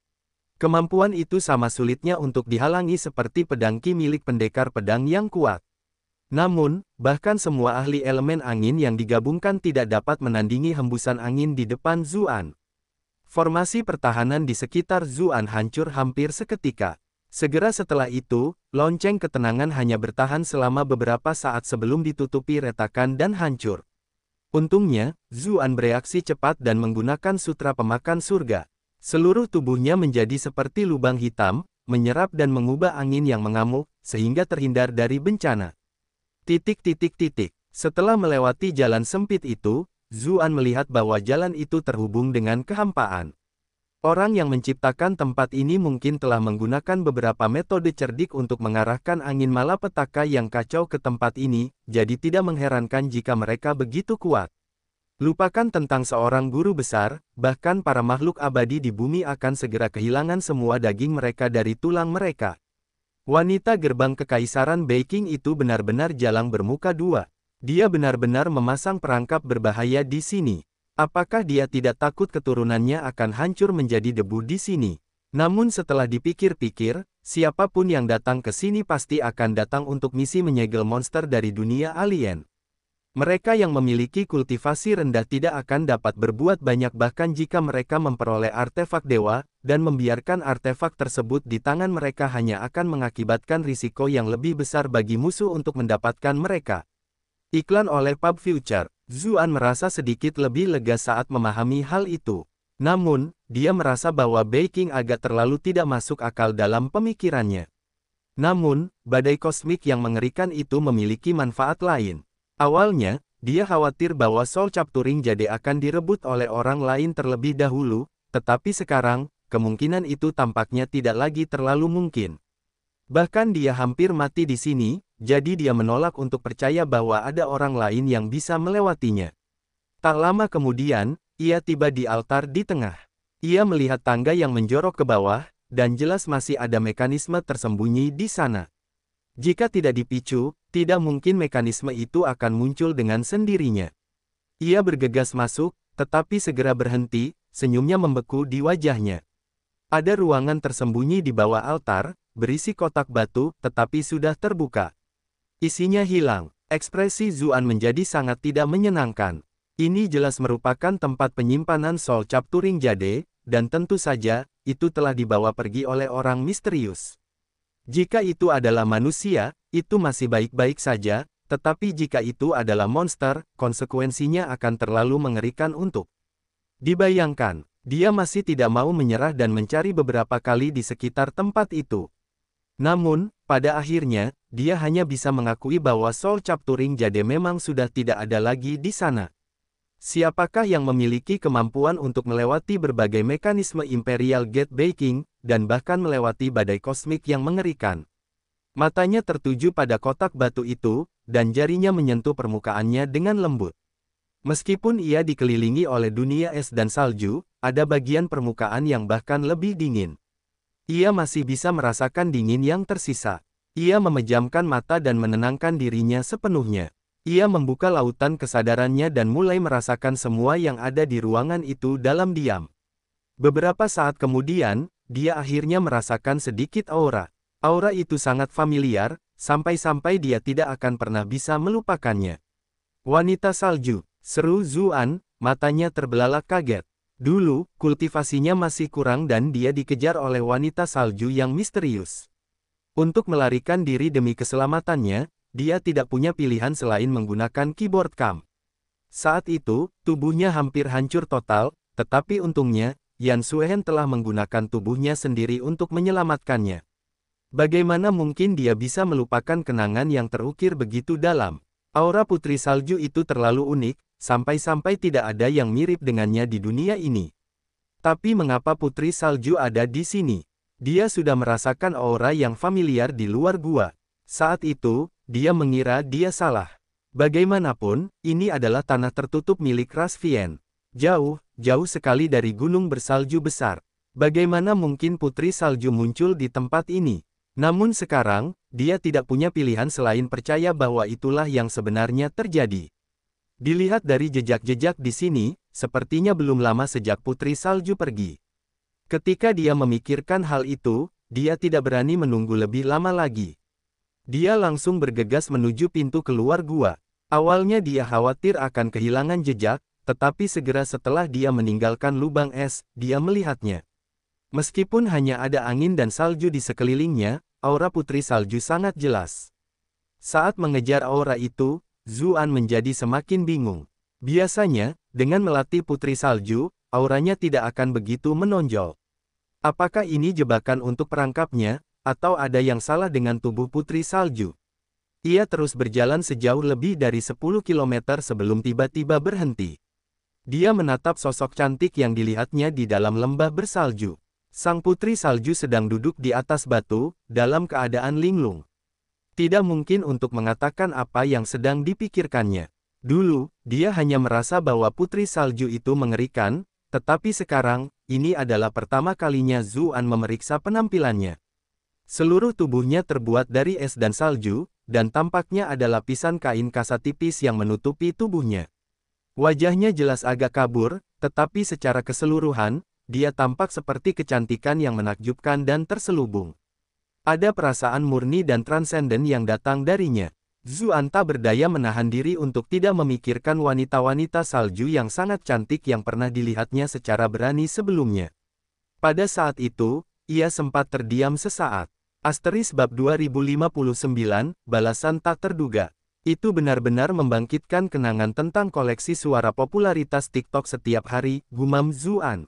Kemampuan itu sama sulitnya untuk dihalangi seperti pedang ki milik pendekar pedang yang kuat. Namun, bahkan semua ahli elemen angin yang digabungkan tidak dapat menandingi hembusan angin di depan Zuan. Formasi pertahanan di sekitar Zuan hancur hampir seketika. Segera setelah itu, lonceng ketenangan hanya bertahan selama beberapa saat sebelum ditutupi retakan dan hancur. Untungnya, Zuan bereaksi cepat dan menggunakan sutra pemakan surga. Seluruh tubuhnya menjadi seperti lubang hitam, menyerap dan mengubah angin yang mengamuk, sehingga terhindar dari bencana. Setelah melewati jalan sempit itu, Zuan melihat bahwa jalan itu terhubung dengan kehampaan. Orang yang menciptakan tempat ini mungkin telah menggunakan beberapa metode cerdik untuk mengarahkan angin malapetaka yang kacau ke tempat ini, jadi tidak mengherankan jika mereka begitu kuat. Lupakan tentang seorang guru besar, bahkan para makhluk abadi di bumi akan segera kehilangan semua daging mereka dari tulang mereka. Wanita gerbang kekaisaran Beijing itu benar-benar jalang bermuka dua. Dia benar-benar memasang perangkap berbahaya di sini. Apakah dia tidak takut keturunannya akan hancur menjadi debu di sini? Namun setelah dipikir-pikir, siapapun yang datang ke sini pasti akan datang untuk misi menyegel monster dari dunia alien. Mereka yang memiliki kultivasi rendah tidak akan dapat berbuat banyak bahkan jika mereka memperoleh artefak dewa, dan membiarkan artefak tersebut di tangan mereka hanya akan mengakibatkan risiko yang lebih besar bagi musuh untuk mendapatkan mereka. Iklan oleh Pub Future. Zuan merasa sedikit lebih lega saat memahami hal itu. Namun, dia merasa bahwa Beijing agak terlalu tidak masuk akal dalam pemikirannya. Namun, badai kosmik yang mengerikan itu memiliki manfaat lain. Awalnya, dia khawatir bahwa Soul Capturing Jade akan direbut oleh orang lain terlebih dahulu, tetapi sekarang, kemungkinan itu tampaknya tidak lagi terlalu mungkin. Bahkan dia hampir mati di sini, jadi dia menolak untuk percaya bahwa ada orang lain yang bisa melewatinya. Tak lama kemudian, ia tiba di altar di tengah. Ia melihat tangga yang menjorok ke bawah, dan jelas masih ada mekanisme tersembunyi di sana. Jika tidak dipicu, tidak mungkin mekanisme itu akan muncul dengan sendirinya. Ia bergegas masuk, tetapi segera berhenti, senyumnya membeku di wajahnya. Ada ruangan tersembunyi di bawah altar, berisi kotak batu, tetapi sudah terbuka. Isinya hilang. Ekspresi Zuan menjadi sangat tidak menyenangkan. Ini jelas merupakan tempat penyimpanan Soul Capturing Jade, dan tentu saja, itu telah dibawa pergi oleh orang misterius. Jika itu adalah manusia, itu masih baik-baik saja, tetapi jika itu adalah monster, konsekuensinya akan terlalu mengerikan untuk dibayangkan. Dia masih tidak mau menyerah dan mencari beberapa kali di sekitar tempat itu. Namun, pada akhirnya, dia hanya bisa mengakui bahwa Soul Capturing Jade memang sudah tidak ada lagi di sana. Siapakah yang memiliki kemampuan untuk melewati berbagai mekanisme Imperial Gate Beijing, dan bahkan melewati badai kosmik yang mengerikan? Matanya tertuju pada kotak batu itu, dan jarinya menyentuh permukaannya dengan lembut. Meskipun ia dikelilingi oleh dunia es dan salju, ada bagian permukaan yang bahkan lebih dingin. Ia masih bisa merasakan dingin yang tersisa. Ia memejamkan mata dan menenangkan dirinya sepenuhnya. Ia membuka lautan kesadarannya dan mulai merasakan semua yang ada di ruangan itu dalam diam. Beberapa saat kemudian, dia akhirnya merasakan sedikit aura. Aura itu sangat familiar, sampai-sampai dia tidak akan pernah bisa melupakannya. Wanita salju, seru Zuan, matanya terbelalak kaget. Dulu, kultivasinya masih kurang dan dia dikejar oleh wanita salju yang misterius. Untuk melarikan diri demi keselamatannya, dia tidak punya pilihan selain menggunakan keyboard CAM. Saat itu, tubuhnya hampir hancur total, tetapi untungnya, Yan Suehen telah menggunakan tubuhnya sendiri untuk menyelamatkannya. Bagaimana mungkin dia bisa melupakan kenangan yang terukir begitu dalam? Aura Putri Salju itu terlalu unik, sampai-sampai tidak ada yang mirip dengannya di dunia ini. Tapi mengapa Putri Salju ada di sini? Dia sudah merasakan aura yang familiar di luar gua. Saat itu, dia mengira dia salah. Bagaimanapun, ini adalah tanah tertutup milik Rasvien. Jauh, jauh sekali dari gunung bersalju besar. Bagaimana mungkin Putri Salju muncul di tempat ini? Namun sekarang, dia tidak punya pilihan selain percaya bahwa itulah yang sebenarnya terjadi. Dilihat dari jejak-jejak di sini, sepertinya belum lama sejak Putri Salju pergi. Ketika dia memikirkan hal itu, dia tidak berani menunggu lebih lama lagi. Dia langsung bergegas menuju pintu keluar gua. Awalnya dia khawatir akan kehilangan jejak, tetapi segera setelah dia meninggalkan lubang es, dia melihatnya. Meskipun hanya ada angin dan salju di sekelilingnya, aura Putri Salju sangat jelas. Saat mengejar aura itu, Zuan menjadi semakin bingung. Biasanya, dengan melatih Putri Salju, auranya tidak akan begitu menonjol. Apakah ini jebakan untuk perangkapnya, atau ada yang salah dengan tubuh Putri Salju? Ia terus berjalan sejauh lebih dari 10 km sebelum tiba-tiba berhenti. Dia menatap sosok cantik yang dilihatnya di dalam lembah bersalju. Sang Putri Salju sedang duduk di atas batu, dalam keadaan linglung. Tidak mungkin untuk mengatakan apa yang sedang dipikirkannya. Dulu, dia hanya merasa bahwa Putri Salju itu mengerikan, tetapi sekarang, ini adalah pertama kalinya Zuan memeriksa penampilannya. Seluruh tubuhnya terbuat dari es dan salju, dan tampaknya ada lapisan kain kasa tipis yang menutupi tubuhnya. Wajahnya jelas agak kabur, tetapi secara keseluruhan, dia tampak seperti kecantikan yang menakjubkan dan terselubung. Ada perasaan murni dan transenden yang datang darinya. Zuan tak berdaya menahan diri untuk tidak memikirkan wanita-wanita salju yang sangat cantik yang pernah dilihatnya secara berani sebelumnya. Pada saat itu, ia sempat terdiam sesaat. Asteris bab 2059, balasan tak terduga. Itu benar-benar membangkitkan kenangan tentang koleksi suara popularitas TikTok setiap hari, gumam Zuan.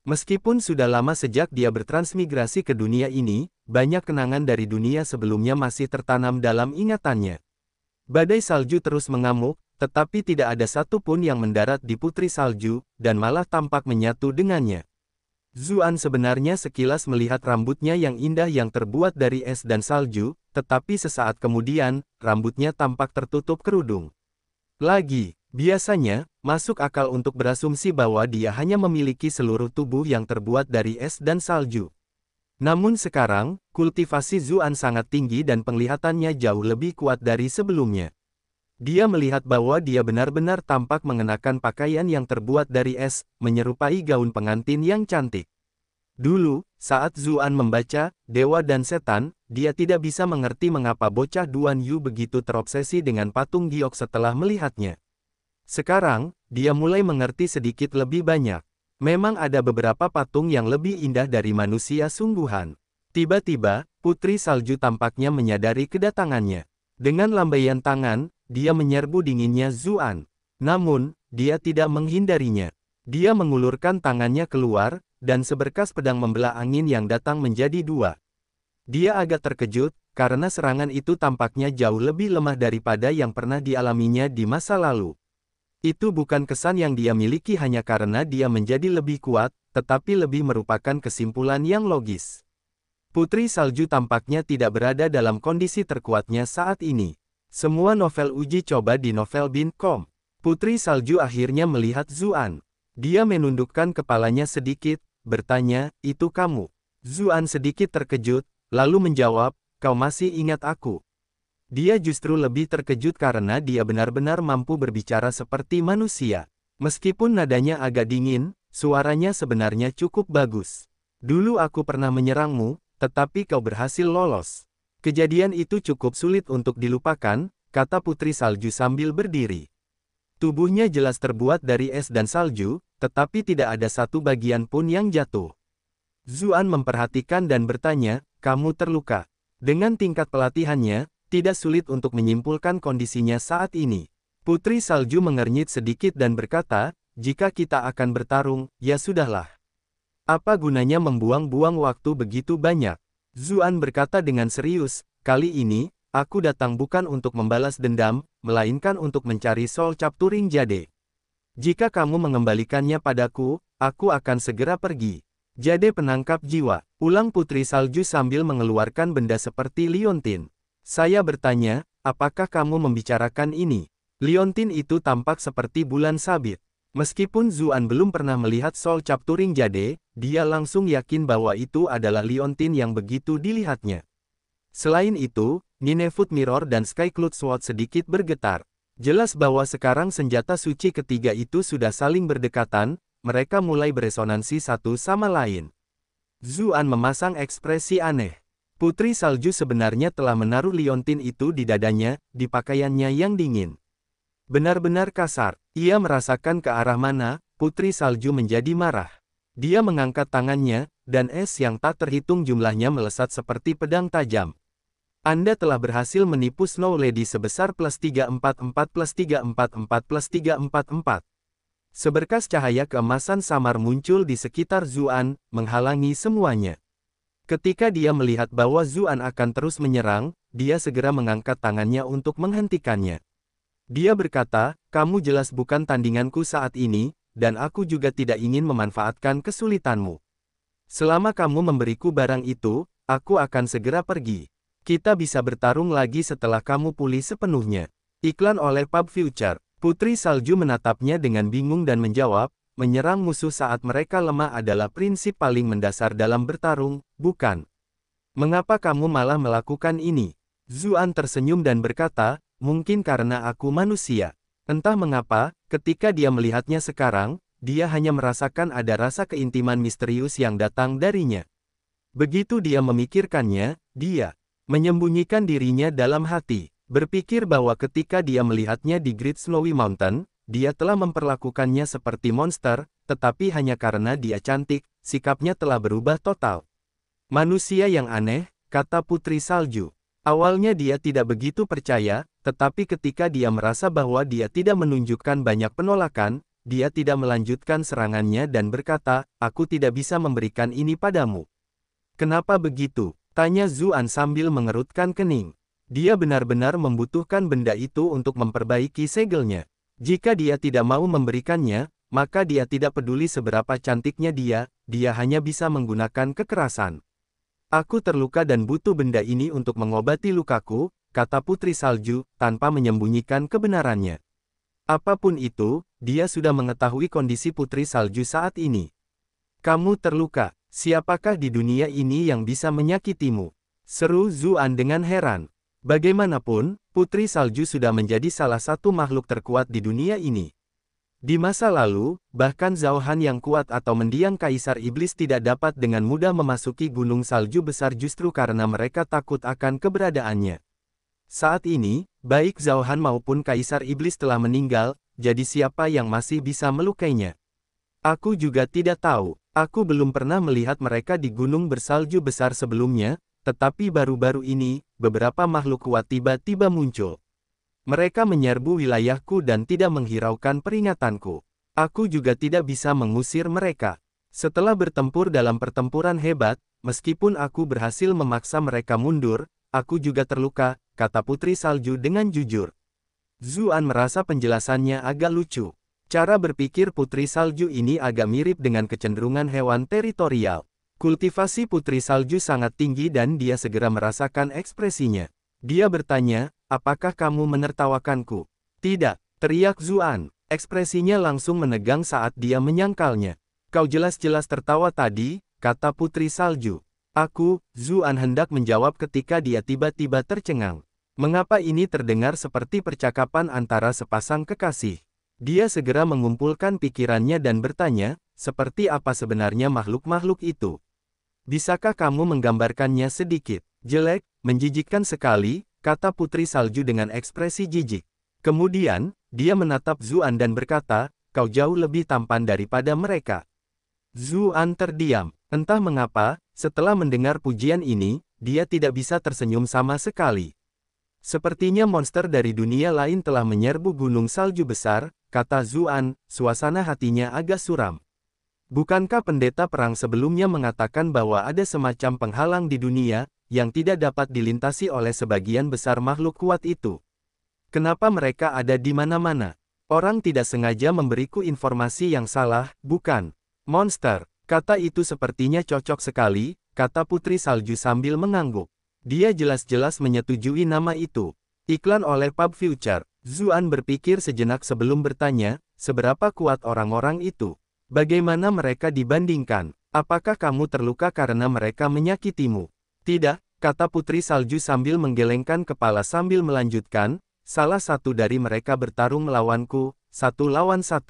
Meskipun sudah lama sejak dia bertransmigrasi ke dunia ini, banyak kenangan dari dunia sebelumnya masih tertanam dalam ingatannya. Badai salju terus mengamuk, tetapi tidak ada satupun yang mendarat di Putri Salju, dan malah tampak menyatu dengannya. Zuan sebenarnya sekilas melihat rambutnya yang indah yang terbuat dari es dan salju, tetapi sesaat kemudian, rambutnya tampak tertutup kerudung. Biasanya, masuk akal untuk berasumsi bahwa dia hanya memiliki seluruh tubuh yang terbuat dari es dan salju. Namun sekarang, kultivasi Zuan sangat tinggi dan penglihatannya jauh lebih kuat dari sebelumnya. Dia melihat bahwa dia benar-benar tampak mengenakan pakaian yang terbuat dari es, menyerupai gaun pengantin yang cantik. Dulu, saat Zuan membaca Dewa dan Setan, dia tidak bisa mengerti mengapa bocah Duan Yu begitu terobsesi dengan patung giok setelah melihatnya. Sekarang, dia mulai mengerti sedikit lebih banyak. Memang ada beberapa patung yang lebih indah dari manusia sungguhan. Tiba-tiba, Putri Salju tampaknya menyadari kedatangannya. Dengan lambaian tangan, dia menyerbu dinginnya Zuan. Namun, dia tidak menghindarinya. Dia mengulurkan tangannya keluar, dan seberkas pedang membelah angin yang datang menjadi dua. Dia agak terkejut, karena serangan itu tampaknya jauh lebih lemah daripada yang pernah dialaminya di masa lalu. Itu bukan kesan yang dia miliki hanya karena dia menjadi lebih kuat, tetapi lebih merupakan kesimpulan yang logis. Putri Salju tampaknya tidak berada dalam kondisi terkuatnya saat ini. Semua novel uji coba di novel.com. Putri Salju akhirnya melihat Zuan. Dia menundukkan kepalanya sedikit, bertanya, "Itu kamu?" Zuan sedikit terkejut, lalu menjawab, "Kau masih ingat aku?" Dia justru lebih terkejut karena dia benar-benar mampu berbicara seperti manusia. Meskipun nadanya agak dingin, suaranya sebenarnya cukup bagus. "Dulu aku pernah menyerangmu, tetapi kau berhasil lolos. Kejadian itu cukup sulit untuk dilupakan," kata Putri Salju sambil berdiri. Tubuhnya jelas terbuat dari es dan salju, tetapi tidak ada satu bagian pun yang jatuh. Zuan memperhatikan dan bertanya, "Kamu terluka?" Dengan tingkat pelatihannya, tidak sulit untuk menyimpulkan kondisinya saat ini. Putri Salju mengernyit sedikit dan berkata, jika kita akan bertarung, ya sudahlah. Apa gunanya membuang-buang waktu begitu banyak? Zuan berkata dengan serius, kali ini, aku datang bukan untuk membalas dendam, melainkan untuk mencari Soul Capturing Jade. Jika kamu mengembalikannya padaku, aku akan segera pergi. Jade penangkap jiwa, ulang Putri Salju sambil mengeluarkan benda seperti liontin. Saya bertanya, apakah kamu membicarakan ini? Liontin itu tampak seperti bulan sabit. Meskipun Zuan belum pernah melihat Soul Capturing Jade, dia langsung yakin bahwa itu adalah liontin yang begitu dilihatnya. Selain itu, Nineveh Mirror dan Sky Cloud Sword sedikit bergetar. Jelas bahwa sekarang senjata suci ketiga itu sudah saling berdekatan, mereka mulai beresonansi satu sama lain. Zuan memasang ekspresi aneh. Putri Salju sebenarnya telah menaruh liontin itu di dadanya, di pakaiannya yang dingin. Benar-benar kasar. Ia merasakan ke arah mana, Putri Salju menjadi marah. Dia mengangkat tangannya, dan es yang tak terhitung jumlahnya melesat seperti pedang tajam. Anda telah berhasil menipu Snow Lady sebesar +344+344+344. Seberkas cahaya keemasan samar muncul di sekitar Zuan, menghalangi semuanya. Ketika dia melihat bahwa Zuan akan terus menyerang, dia segera mengangkat tangannya untuk menghentikannya. Dia berkata, kamu jelas bukan tandinganku saat ini, dan aku juga tidak ingin memanfaatkan kesulitanmu. Selama kamu memberiku barang itu, aku akan segera pergi. Kita bisa bertarung lagi setelah kamu pulih sepenuhnya. Iklan oleh Pub Future. Putri Salju menatapnya dengan bingung dan menjawab, menyerang musuh saat mereka lemah adalah prinsip paling mendasar dalam bertarung, bukan? Mengapa kamu malah melakukan ini? Zuan tersenyum dan berkata, mungkin karena aku manusia. Entah mengapa, ketika dia melihatnya sekarang, dia hanya merasakan ada rasa keintiman misterius yang datang darinya. Begitu dia memikirkannya, dia menyembunyikan dirinya dalam hati. Berpikir bahwa ketika dia melihatnya di Great Snowy Mountain, dia telah memperlakukannya seperti monster, tetapi hanya karena dia cantik, sikapnya telah berubah total. Manusia yang aneh, kata Putri Salju. Awalnya dia tidak begitu percaya, tetapi ketika dia merasa bahwa dia tidak menunjukkan banyak penolakan, dia tidak melanjutkan serangannya dan berkata, aku tidak bisa memberikan ini padamu. Kenapa begitu? Tanya Zuan sambil mengerutkan kening. Dia benar-benar membutuhkan benda itu untuk memperbaiki segelnya. Jika dia tidak mau memberikannya, maka dia tidak peduli seberapa cantiknya dia hanya bisa menggunakan kekerasan. Aku terluka dan butuh benda ini untuk mengobati lukaku, kata Putri Salju, tanpa menyembunyikan kebenarannya. Apapun itu, dia sudah mengetahui kondisi Putri Salju saat ini. Kamu terluka, siapakah di dunia ini yang bisa menyakitimu? Seru Zuan dengan heran. Bagaimanapun, Putri Salju sudah menjadi salah satu makhluk terkuat di dunia ini. Di masa lalu, bahkan Zhao Han yang kuat atau mendiang Kaisar Iblis tidak dapat dengan mudah memasuki gunung salju besar justru karena mereka takut akan keberadaannya. Saat ini, baik Zhao Han maupun Kaisar Iblis telah meninggal, jadi siapa yang masih bisa melukainya? Aku juga tidak tahu. Aku belum pernah melihat mereka di gunung bersalju besar sebelumnya, tetapi baru-baru ini, beberapa makhluk kuat tiba-tiba muncul. Mereka menyerbu wilayahku dan tidak menghiraukan peringatanku. Aku juga tidak bisa mengusir mereka. Setelah bertempur dalam pertempuran hebat, meskipun aku berhasil memaksa mereka mundur, aku juga terluka, kata Putri Salju dengan jujur. Zuan merasa penjelasannya agak lucu. Cara berpikir Putri Salju ini agak mirip dengan kecenderungan hewan teritorial. Kultivasi Putri Salju sangat tinggi dan dia segera merasakan ekspresinya. Dia bertanya, apakah kamu menertawakanku? Tidak, teriak Zuan. Ekspresinya langsung menegang saat dia menyangkalnya. Kau jelas-jelas tertawa tadi, kata Putri Salju. Aku, Zuan hendak menjawab ketika dia tiba-tiba tercengang. Mengapa ini terdengar seperti percakapan antara sepasang kekasih? Dia segera mengumpulkan pikirannya dan bertanya, seperti apa sebenarnya makhluk-makhluk itu? Bisakah kamu menggambarkannya sedikit? Jelek, menjijikkan sekali, kata Putri Salju dengan ekspresi jijik. Kemudian, dia menatap Zuan dan berkata, kau jauh lebih tampan daripada mereka. Zuan terdiam. Entah mengapa, setelah mendengar pujian ini, dia tidak bisa tersenyum sama sekali. Sepertinya monster dari dunia lain telah menyerbu gunung salju besar, kata Zuan, suasana hatinya agak suram. Bukankah pendeta perang sebelumnya mengatakan bahwa ada semacam penghalang di dunia, yang tidak dapat dilintasi oleh sebagian besar makhluk kuat itu? Kenapa mereka ada di mana-mana? Orang tidak sengaja memberiku informasi yang salah, bukan? Monster, kata itu sepertinya cocok sekali, kata Putri Salju sambil mengangguk. Dia jelas-jelas menyetujui nama itu. Iklan oleh Pub Future. Zuan berpikir sejenak sebelum bertanya, seberapa kuat orang-orang itu? Bagaimana mereka dibandingkan? Apakah kamu terluka karena mereka menyakitimu? Tidak, kata Putri Salju sambil menggelengkan kepala sambil melanjutkan, salah satu dari mereka bertarung melawanku, 1 lawan 1.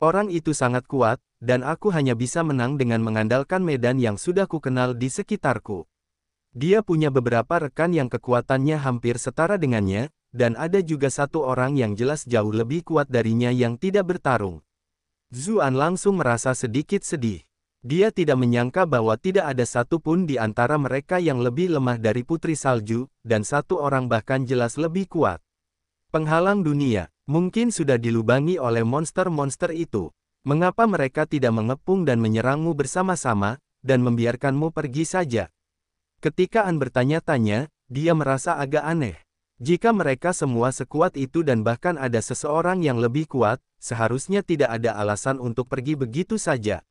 Orang itu sangat kuat, dan aku hanya bisa menang dengan mengandalkan medan yang sudah kukenal di sekitarku. Dia punya beberapa rekan yang kekuatannya hampir setara dengannya, dan ada juga satu orang yang jelas jauh lebih kuat darinya yang tidak bertarung. Zuan langsung merasa sedikit sedih. Dia tidak menyangka bahwa tidak ada satu pun di antara mereka yang lebih lemah dari Putri Salju, dan satu orang bahkan jelas lebih kuat. Penghalang dunia, mungkin sudah dilubangi oleh monster-monster itu. Mengapa mereka tidak mengepung dan menyerangmu bersama-sama, dan membiarkanmu pergi saja? Ketika An bertanya-tanya, dia merasa agak aneh. Jika mereka semua sekuat itu dan bahkan ada seseorang yang lebih kuat, seharusnya tidak ada alasan untuk pergi begitu saja.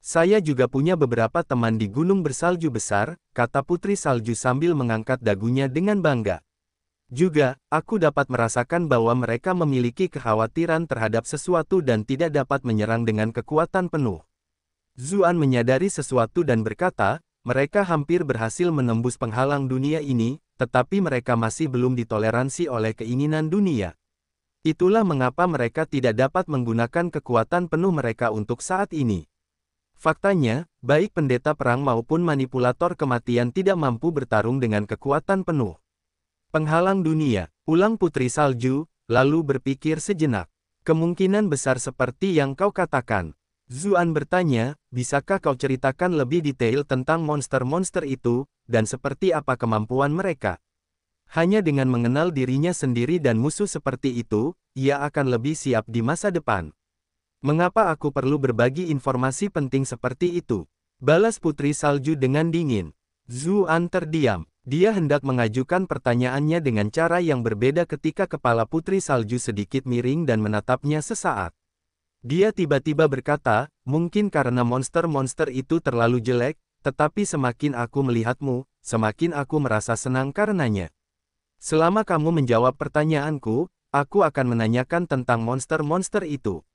Saya juga punya beberapa teman di gunung bersalju besar, kata Putri Salju sambil mengangkat dagunya dengan bangga. Juga, aku dapat merasakan bahwa mereka memiliki kekhawatiran terhadap sesuatu dan tidak dapat menyerang dengan kekuatan penuh. Zuan menyadari sesuatu dan berkata, mereka hampir berhasil menembus penghalang dunia ini, tetapi mereka masih belum ditoleransi oleh keinginan dunia. Itulah mengapa mereka tidak dapat menggunakan kekuatan penuh mereka untuk saat ini. Faktanya, baik pendeta perang maupun manipulator kematian tidak mampu bertarung dengan kekuatan penuh. Penghalang dunia, ulang Putri Salju, lalu berpikir sejenak. Kemungkinan besar seperti yang kau katakan. Zuan bertanya, bisakah kau ceritakan lebih detail tentang monster-monster itu, dan seperti apa kemampuan mereka? Hanya dengan mengenal dirinya sendiri dan musuh seperti itu, ia akan lebih siap di masa depan. Mengapa aku perlu berbagi informasi penting seperti itu? Balas Putri Salju dengan dingin. Zuan terdiam. Dia hendak mengajukan pertanyaannya dengan cara yang berbeda ketika kepala Putri Salju sedikit miring dan menatapnya sesaat. Dia tiba-tiba berkata, mungkin karena monster-monster itu terlalu jelek, tetapi semakin aku melihatmu, semakin aku merasa senang karenanya. Selama kamu menjawab pertanyaanku, aku akan menanyakan tentang monster-monster itu.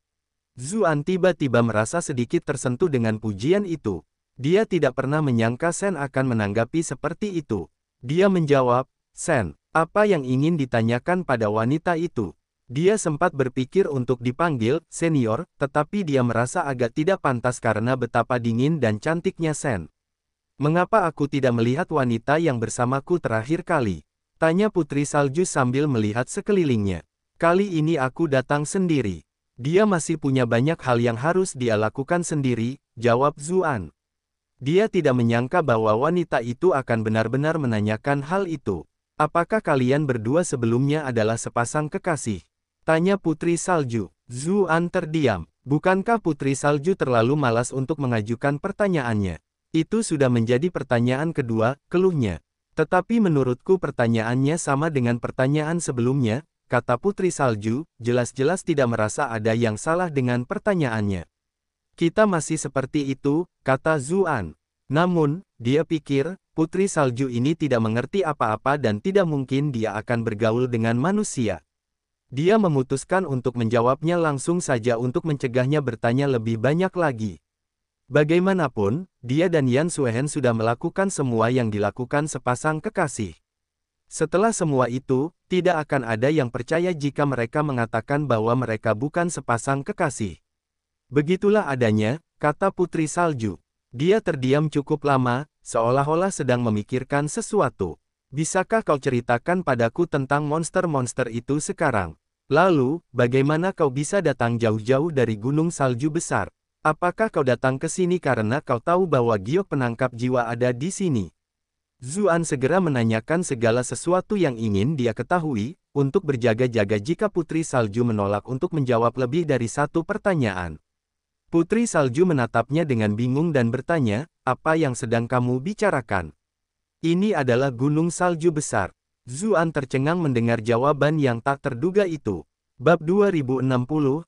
Zuan tiba-tiba merasa sedikit tersentuh dengan pujian itu. Dia tidak pernah menyangka Sen akan menanggapi seperti itu. Dia menjawab, Sen, apa yang ingin ditanyakan pada wanita itu? Dia sempat berpikir untuk dipanggil senior, tetapi dia merasa agak tidak pantas karena betapa dingin dan cantiknya Sen. Mengapa aku tidak melihat wanita yang bersamaku terakhir kali? Tanya Putri Salju sambil melihat sekelilingnya. Kali ini aku datang sendiri. Dia masih punya banyak hal yang harus dia lakukan sendiri, jawab Zuan. Dia tidak menyangka bahwa wanita itu akan benar-benar menanyakan hal itu. Apakah kalian berdua sebelumnya adalah sepasang kekasih? Tanya Putri Salju. Zuan terdiam. Bukankah Putri Salju terlalu malas untuk mengajukan pertanyaannya? Itu sudah menjadi pertanyaan kedua, keluhnya. Tetapi menurutku pertanyaannya sama dengan pertanyaan sebelumnya, kata Putri Salju, jelas-jelas tidak merasa ada yang salah dengan pertanyaannya. Kita masih seperti itu, kata Zuan. Namun, dia pikir, Putri Salju ini tidak mengerti apa-apa dan tidak mungkin dia akan bergaul dengan manusia. Dia memutuskan untuk menjawabnya langsung saja untuk mencegahnya bertanya lebih banyak lagi. Bagaimanapun, dia dan Yan Suehen sudah melakukan semua yang dilakukan sepasang kekasih. Setelah semua itu, tidak akan ada yang percaya jika mereka mengatakan bahwa mereka bukan sepasang kekasih. Begitulah adanya, kata Putri Salju. Dia terdiam cukup lama, seolah-olah sedang memikirkan sesuatu. Bisakah kau ceritakan padaku tentang monster-monster itu sekarang? Lalu, bagaimana kau bisa datang jauh-jauh dari gunung salju besar? Apakah kau datang ke sini karena kau tahu bahwa giok penangkap jiwa ada di sini? Zuan segera menanyakan segala sesuatu yang ingin dia ketahui, untuk berjaga-jaga jika Putri Salju menolak untuk menjawab lebih dari satu pertanyaan. Putri Salju menatapnya dengan bingung dan bertanya, apa yang sedang kamu bicarakan? Ini adalah gunung salju besar. Zuan tercengang mendengar jawaban yang tak terduga itu. Bab 2060,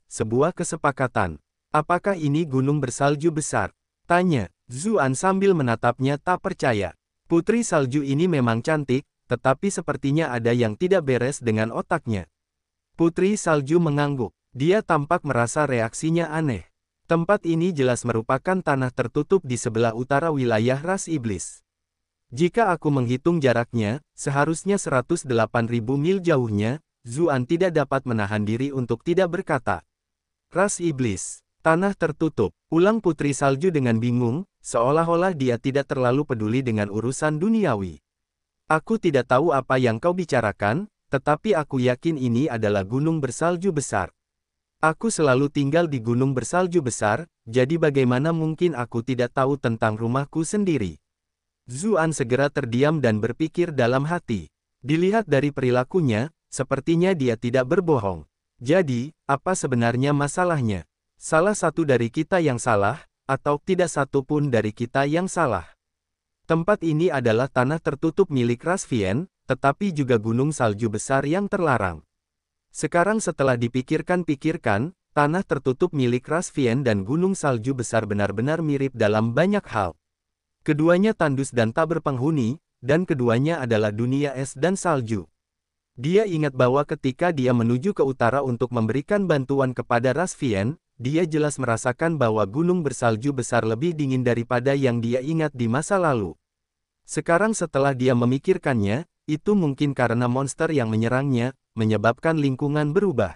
sebuah kesepakatan. Apakah ini gunung bersalju besar? Tanya, Zuan sambil menatapnya tak percaya. Putri salju ini memang cantik, tetapi sepertinya ada yang tidak beres dengan otaknya. Putri salju mengangguk. Dia tampak merasa reaksinya aneh. Tempat ini jelas merupakan tanah tertutup di sebelah utara wilayah ras iblis. Jika aku menghitung jaraknya, seharusnya 108.000 mil jauhnya, Zuan tidak dapat menahan diri untuk tidak berkata. Ras iblis. Tanah tertutup, ulang Putri Salju dengan bingung, seolah-olah dia tidak terlalu peduli dengan urusan duniawi. Aku tidak tahu apa yang kau bicarakan, tetapi aku yakin ini adalah gunung bersalju besar. Aku selalu tinggal di gunung bersalju besar, jadi bagaimana mungkin aku tidak tahu tentang rumahku sendiri? Zuan segera terdiam dan berpikir dalam hati. Dilihat dari perilakunya, sepertinya dia tidak berbohong. Jadi, apa sebenarnya masalahnya? Salah satu dari kita yang salah, atau tidak satu pun dari kita yang salah. Tempat ini adalah tanah tertutup milik ras Vien, tetapi juga gunung salju besar yang terlarang. Sekarang setelah dipikirkan-pikirkan, tanah tertutup milik ras Vien dan gunung salju besar benar-benar mirip dalam banyak hal. Keduanya tandus dan tak berpenghuni, dan keduanya adalah dunia es dan salju. Dia ingat bahwa ketika dia menuju ke utara untuk memberikan bantuan kepada ras Vien, dia jelas merasakan bahwa gunung bersalju besar lebih dingin daripada yang dia ingat di masa lalu. Sekarang setelah dia memikirkannya, itu mungkin karena monster yang menyerangnya, menyebabkan lingkungan berubah.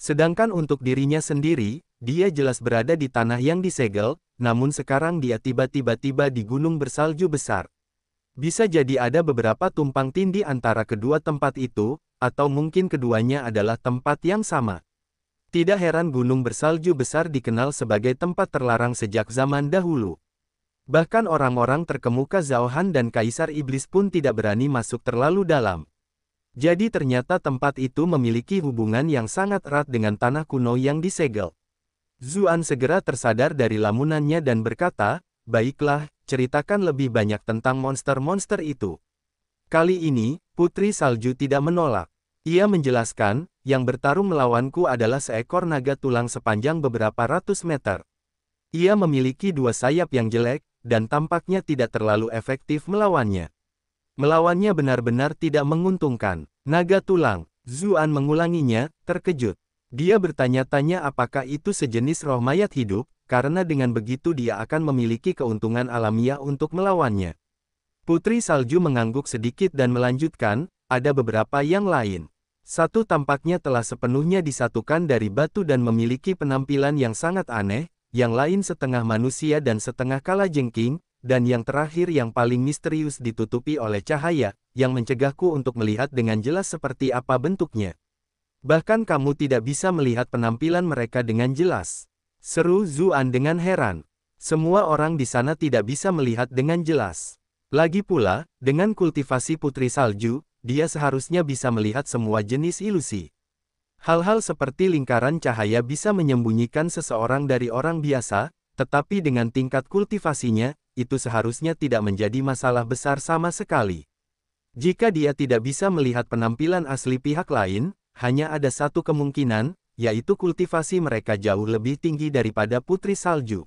Sedangkan untuk dirinya sendiri, dia jelas berada di tanah yang disegel, namun sekarang dia tiba-tiba di gunung bersalju besar. Bisa jadi ada beberapa tumpang tindih antara kedua tempat itu, atau mungkin keduanya adalah tempat yang sama. Tidak heran gunung bersalju besar dikenal sebagai tempat terlarang sejak zaman dahulu. Bahkan orang-orang terkemuka Zhao Han dan Kaisar Iblis pun tidak berani masuk terlalu dalam. Jadi ternyata tempat itu memiliki hubungan yang sangat erat dengan tanah kuno yang disegel. Zuan segera tersadar dari lamunannya dan berkata, baiklah, ceritakan lebih banyak tentang monster-monster itu. Kali ini, Putri Salju tidak menolak. Ia menjelaskan, yang bertarung melawanku adalah seekor naga tulang sepanjang beberapa ratus meter. Ia memiliki dua sayap yang jelek, dan tampaknya tidak terlalu efektif melawannya. Melawannya benar-benar tidak menguntungkan. Naga tulang, Zuan mengulanginya, terkejut. Dia bertanya-tanya apakah itu sejenis roh mayat hidup, karena dengan begitu dia akan memiliki keuntungan alamiah untuk melawannya. Putri Salju mengangguk sedikit dan melanjutkan, ada beberapa yang lain. Satu tampaknya telah sepenuhnya disatukan dari batu dan memiliki penampilan yang sangat aneh, yang lain setengah manusia dan setengah kalajengking, dan yang terakhir yang paling misterius ditutupi oleh cahaya, yang mencegahku untuk melihat dengan jelas seperti apa bentuknya. Bahkan kamu tidak bisa melihat penampilan mereka dengan jelas. Seru Zuan dengan heran. Semua orang di sana tidak bisa melihat dengan jelas. Lagi pula, dengan kultivasi Putri Salju, dia seharusnya bisa melihat semua jenis ilusi. Hal-hal seperti lingkaran cahaya bisa menyembunyikan seseorang dari orang biasa, tetapi dengan tingkat kultivasinya, itu seharusnya tidak menjadi masalah besar sama sekali. Jika dia tidak bisa melihat penampilan asli pihak lain, hanya ada satu kemungkinan, yaitu kultivasi mereka jauh lebih tinggi daripada Putri Salju.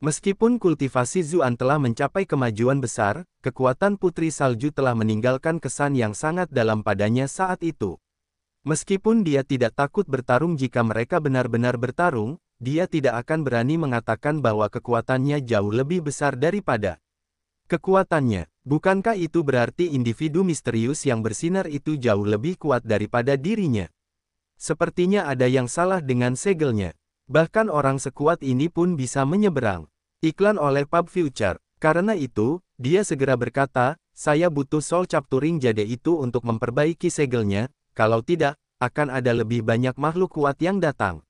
Meskipun kultivasi Zuan telah mencapai kemajuan besar, kekuatan Putri Salju telah meninggalkan kesan yang sangat dalam padanya saat itu. Meskipun dia tidak takut bertarung jika mereka benar-benar bertarung, dia tidak akan berani mengatakan bahwa kekuatannya jauh lebih besar daripada kekuatannya. Bukankah itu berarti individu misterius yang bersinar itu jauh lebih kuat daripada dirinya? Sepertinya ada yang salah dengan segelnya. Bahkan orang sekuat ini pun bisa menyeberang. Iklan oleh Pub Future. Karena itu, dia segera berkata, saya butuh Soul Capturing Jade itu untuk memperbaiki segelnya, kalau tidak, akan ada lebih banyak makhluk kuat yang datang.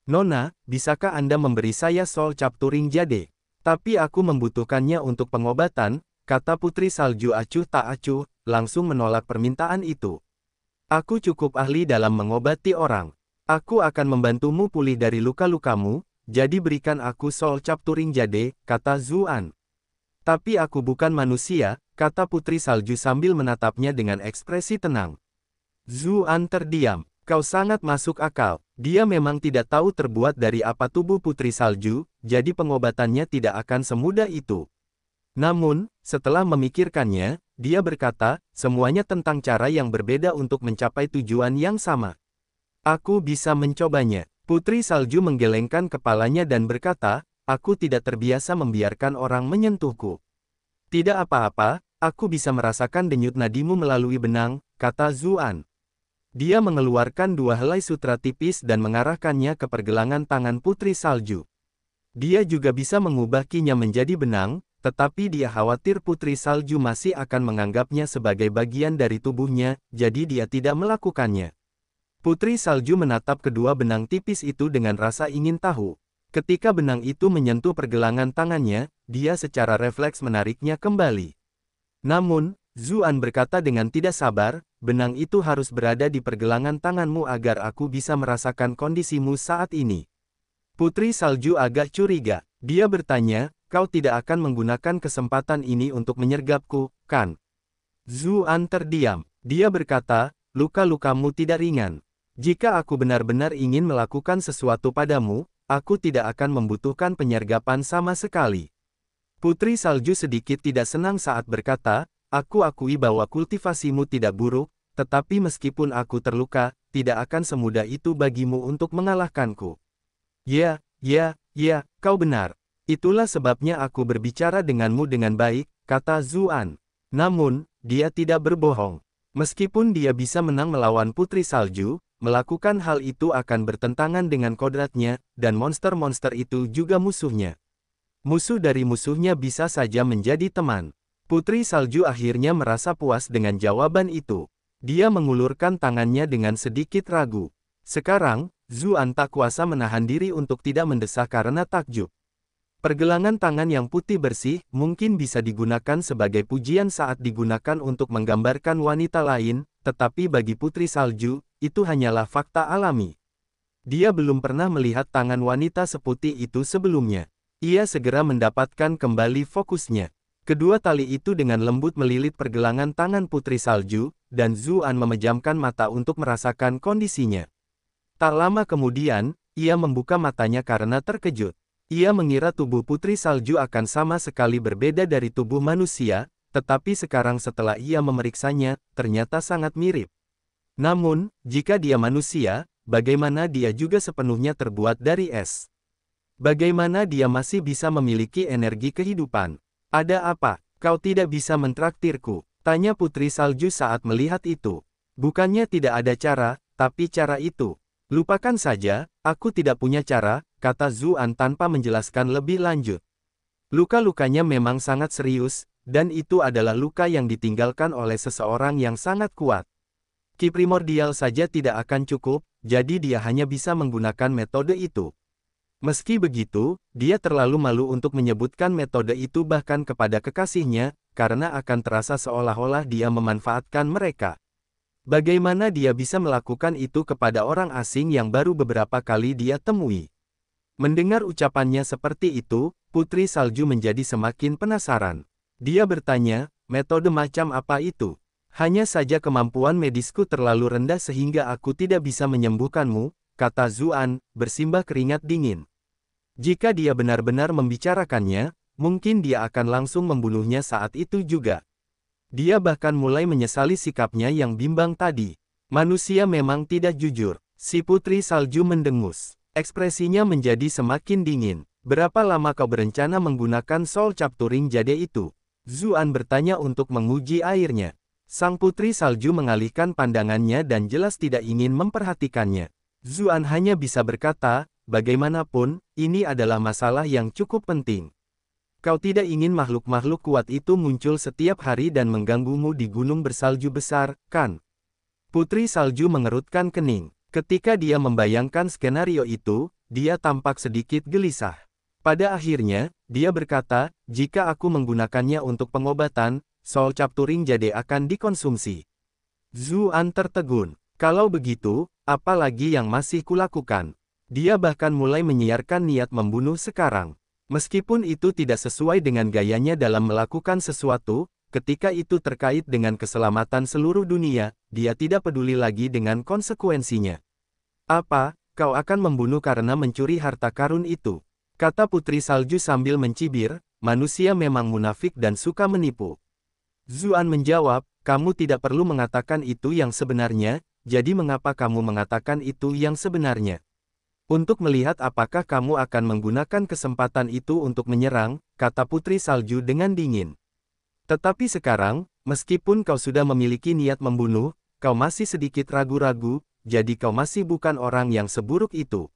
Nona, bisakah Anda memberi saya Soul Capturing Jade? Tapi aku membutuhkannya untuk pengobatan, kata Putri Salju acuh tak acuh, langsung menolak permintaan itu. Aku cukup ahli dalam mengobati orang. Aku akan membantumu pulih dari luka-lukamu, jadi berikan aku Soul Capturing Jade, kata Zuan. Tapi aku bukan manusia, kata Putri Salju sambil menatapnya dengan ekspresi tenang. Zuan terdiam. Kau sangat masuk akal. Dia memang tidak tahu terbuat dari apa tubuh Putri Salju, jadi pengobatannya tidak akan semudah itu. Namun, setelah memikirkannya, dia berkata, semuanya tentang cara yang berbeda untuk mencapai tujuan yang sama. Aku bisa mencobanya. Putri Salju menggelengkan kepalanya dan berkata, aku tidak terbiasa membiarkan orang menyentuhku. Tidak apa-apa, aku bisa merasakan denyut nadimu melalui benang, kata Zuan. Dia mengeluarkan 2 helai sutra tipis dan mengarahkannya ke pergelangan tangan Putri Salju. Dia juga bisa mengubah kinya menjadi benang, tetapi dia khawatir Putri Salju masih akan menganggapnya sebagai bagian dari tubuhnya, jadi dia tidak melakukannya. Putri Salju menatap kedua benang tipis itu dengan rasa ingin tahu. Ketika benang itu menyentuh pergelangan tangannya, dia secara refleks menariknya kembali. Namun, Zuan berkata dengan tidak sabar, benang itu harus berada di pergelangan tanganmu agar aku bisa merasakan kondisimu saat ini. Putri Salju agak curiga. Dia bertanya, kau tidak akan menggunakan kesempatan ini untuk menyergapku, kan? Zuan terdiam. Dia berkata, luka-lukamu tidak ringan. Jika aku benar-benar ingin melakukan sesuatu padamu, aku tidak akan membutuhkan penyergapan sama sekali. Putri Salju sedikit tidak senang saat berkata, aku akui bahwa kultivasimu tidak buruk, tetapi meskipun aku terluka, tidak akan semudah itu bagimu untuk mengalahkanku. Ya, kau benar. Itulah sebabnya aku berbicara denganmu dengan baik, kata Zuan. Namun, dia tidak berbohong. Meskipun dia bisa menang melawan Putri Salju, melakukan hal itu akan bertentangan dengan kodratnya, dan monster-monster itu juga musuhnya. Musuh dari musuhnya bisa saja menjadi teman. Putri Salju akhirnya merasa puas dengan jawaban itu. Dia mengulurkan tangannya dengan sedikit ragu. Sekarang, Zuan tak kuasa menahan diri untuk tidak mendesah karena takjub. Pergelangan tangan yang putih bersih mungkin bisa digunakan sebagai pujian saat digunakan untuk menggambarkan wanita lain, tetapi bagi Putri Salju, itu hanyalah fakta alami. Dia belum pernah melihat tangan wanita seputih itu sebelumnya. Ia segera mendapatkan kembali fokusnya. Kedua tali itu dengan lembut melilit pergelangan tangan Putri Salju, dan Zuan memejamkan mata untuk merasakan kondisinya. Tak lama kemudian, ia membuka matanya karena terkejut. Ia mengira tubuh Putri Salju akan sama sekali berbeda dari tubuh manusia, tetapi sekarang setelah ia memeriksanya, ternyata sangat mirip. Namun, jika dia manusia, bagaimana dia juga sepenuhnya terbuat dari es? Bagaimana dia masih bisa memiliki energi kehidupan? Ada apa? Kau tidak bisa mentraktirku? Tanya Putri Salju saat melihat itu. Bukannya tidak ada cara, tapi cara itu. Lupakan saja, aku tidak punya cara, kata Zuan tanpa menjelaskan lebih lanjut. Luka-lukanya memang sangat serius, dan itu adalah luka yang ditinggalkan oleh seseorang yang sangat kuat. Ki primordial saja tidak akan cukup, jadi dia hanya bisa menggunakan metode itu. Meski begitu, dia terlalu malu untuk menyebutkan metode itu bahkan kepada kekasihnya, karena akan terasa seolah-olah dia memanfaatkan mereka. Bagaimana dia bisa melakukan itu kepada orang asing yang baru beberapa kali dia temui? Mendengar ucapannya seperti itu, Putri Salju menjadi semakin penasaran. Dia bertanya, metode macam apa itu? Hanya saja kemampuan medisku terlalu rendah sehingga aku tidak bisa menyembuhkanmu, kata Zuan, bersimbah keringat dingin. Jika dia benar-benar membicarakannya, mungkin dia akan langsung membunuhnya saat itu juga. Dia bahkan mulai menyesali sikapnya yang bimbang tadi. Manusia memang tidak jujur. Si Putri Salju mendengus. Ekspresinya menjadi semakin dingin. Berapa lama kau berencana menggunakan Soul Capturing Jade itu? Zuan bertanya untuk menguji airnya. Sang Putri Salju mengalihkan pandangannya dan jelas tidak ingin memperhatikannya. Zuan hanya bisa berkata, bagaimanapun, ini adalah masalah yang cukup penting. Kau tidak ingin makhluk-makhluk kuat itu muncul setiap hari dan mengganggumu di gunung bersalju besar, kan? Putri Salju mengerutkan kening. Ketika dia membayangkan skenario itu, dia tampak sedikit gelisah. Pada akhirnya, Dia berkata, jika aku menggunakannya untuk pengobatan, Soul Capturing Jade akan dikonsumsi. Zuan tertegun. Kalau begitu, apa lagi yang masih kulakukan? Dia bahkan mulai menyiarkan niat membunuh sekarang. Meskipun itu tidak sesuai dengan gayanya dalam melakukan sesuatu, ketika itu terkait dengan keselamatan seluruh dunia, dia tidak peduli lagi dengan konsekuensinya. Apa, kau akan membunuh karena mencuri harta karun itu? Kata Putri Salju sambil mencibir, manusia memang munafik dan suka menipu. Zuan menjawab, kamu tidak perlu mengatakan itu yang sebenarnya, jadi mengapa kamu mengatakan itu yang sebenarnya? Untuk melihat apakah kamu akan menggunakan kesempatan itu untuk menyerang, kata Putri Salju dengan dingin. Tetapi sekarang, meskipun kau sudah memiliki niat membunuh, kau masih sedikit ragu-ragu, jadi kau masih bukan orang yang seburuk itu.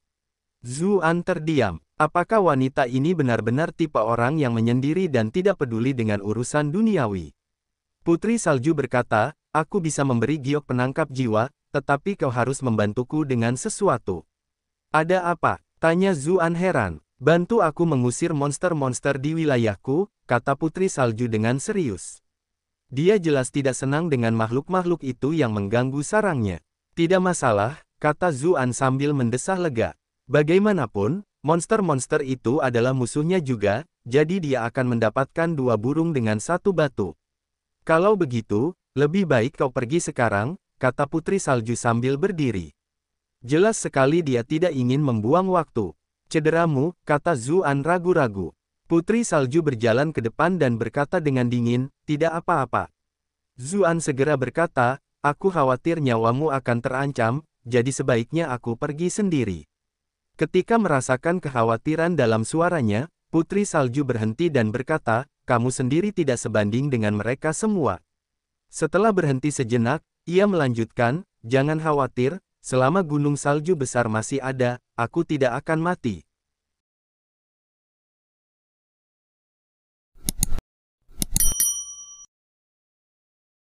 Zuan terdiam. Apakah wanita ini benar-benar tipe orang yang menyendiri dan tidak peduli dengan urusan duniawi? Putri Salju berkata, aku bisa memberi giok penangkap jiwa, tetapi kau harus membantuku dengan sesuatu. Ada apa? Tanya Zuan heran. Bantu aku mengusir monster-monster di wilayahku, kata Putri Salju dengan serius. Dia jelas tidak senang dengan makhluk-makhluk itu yang mengganggu sarangnya. Tidak masalah, kata Zuan sambil mendesah lega. Bagaimanapun, monster-monster itu adalah musuhnya juga, jadi dia akan mendapatkan 2 burung dengan 1 batu. Kalau begitu, lebih baik kau pergi sekarang, kata Putri Salju sambil berdiri. Jelas sekali dia tidak ingin membuang waktu. Cederamu, kata Zuan ragu-ragu. Putri Salju berjalan ke depan dan berkata dengan dingin, tidak apa-apa. Zuan segera berkata, aku khawatir nyawamu akan terancam, jadi sebaiknya aku pergi sendiri. Ketika merasakan kekhawatiran dalam suaranya, Putri Salju berhenti dan berkata, kamu sendiri tidak sebanding dengan mereka semua. Setelah berhenti sejenak, ia melanjutkan, jangan khawatir, selama gunung salju besar masih ada, aku tidak akan mati.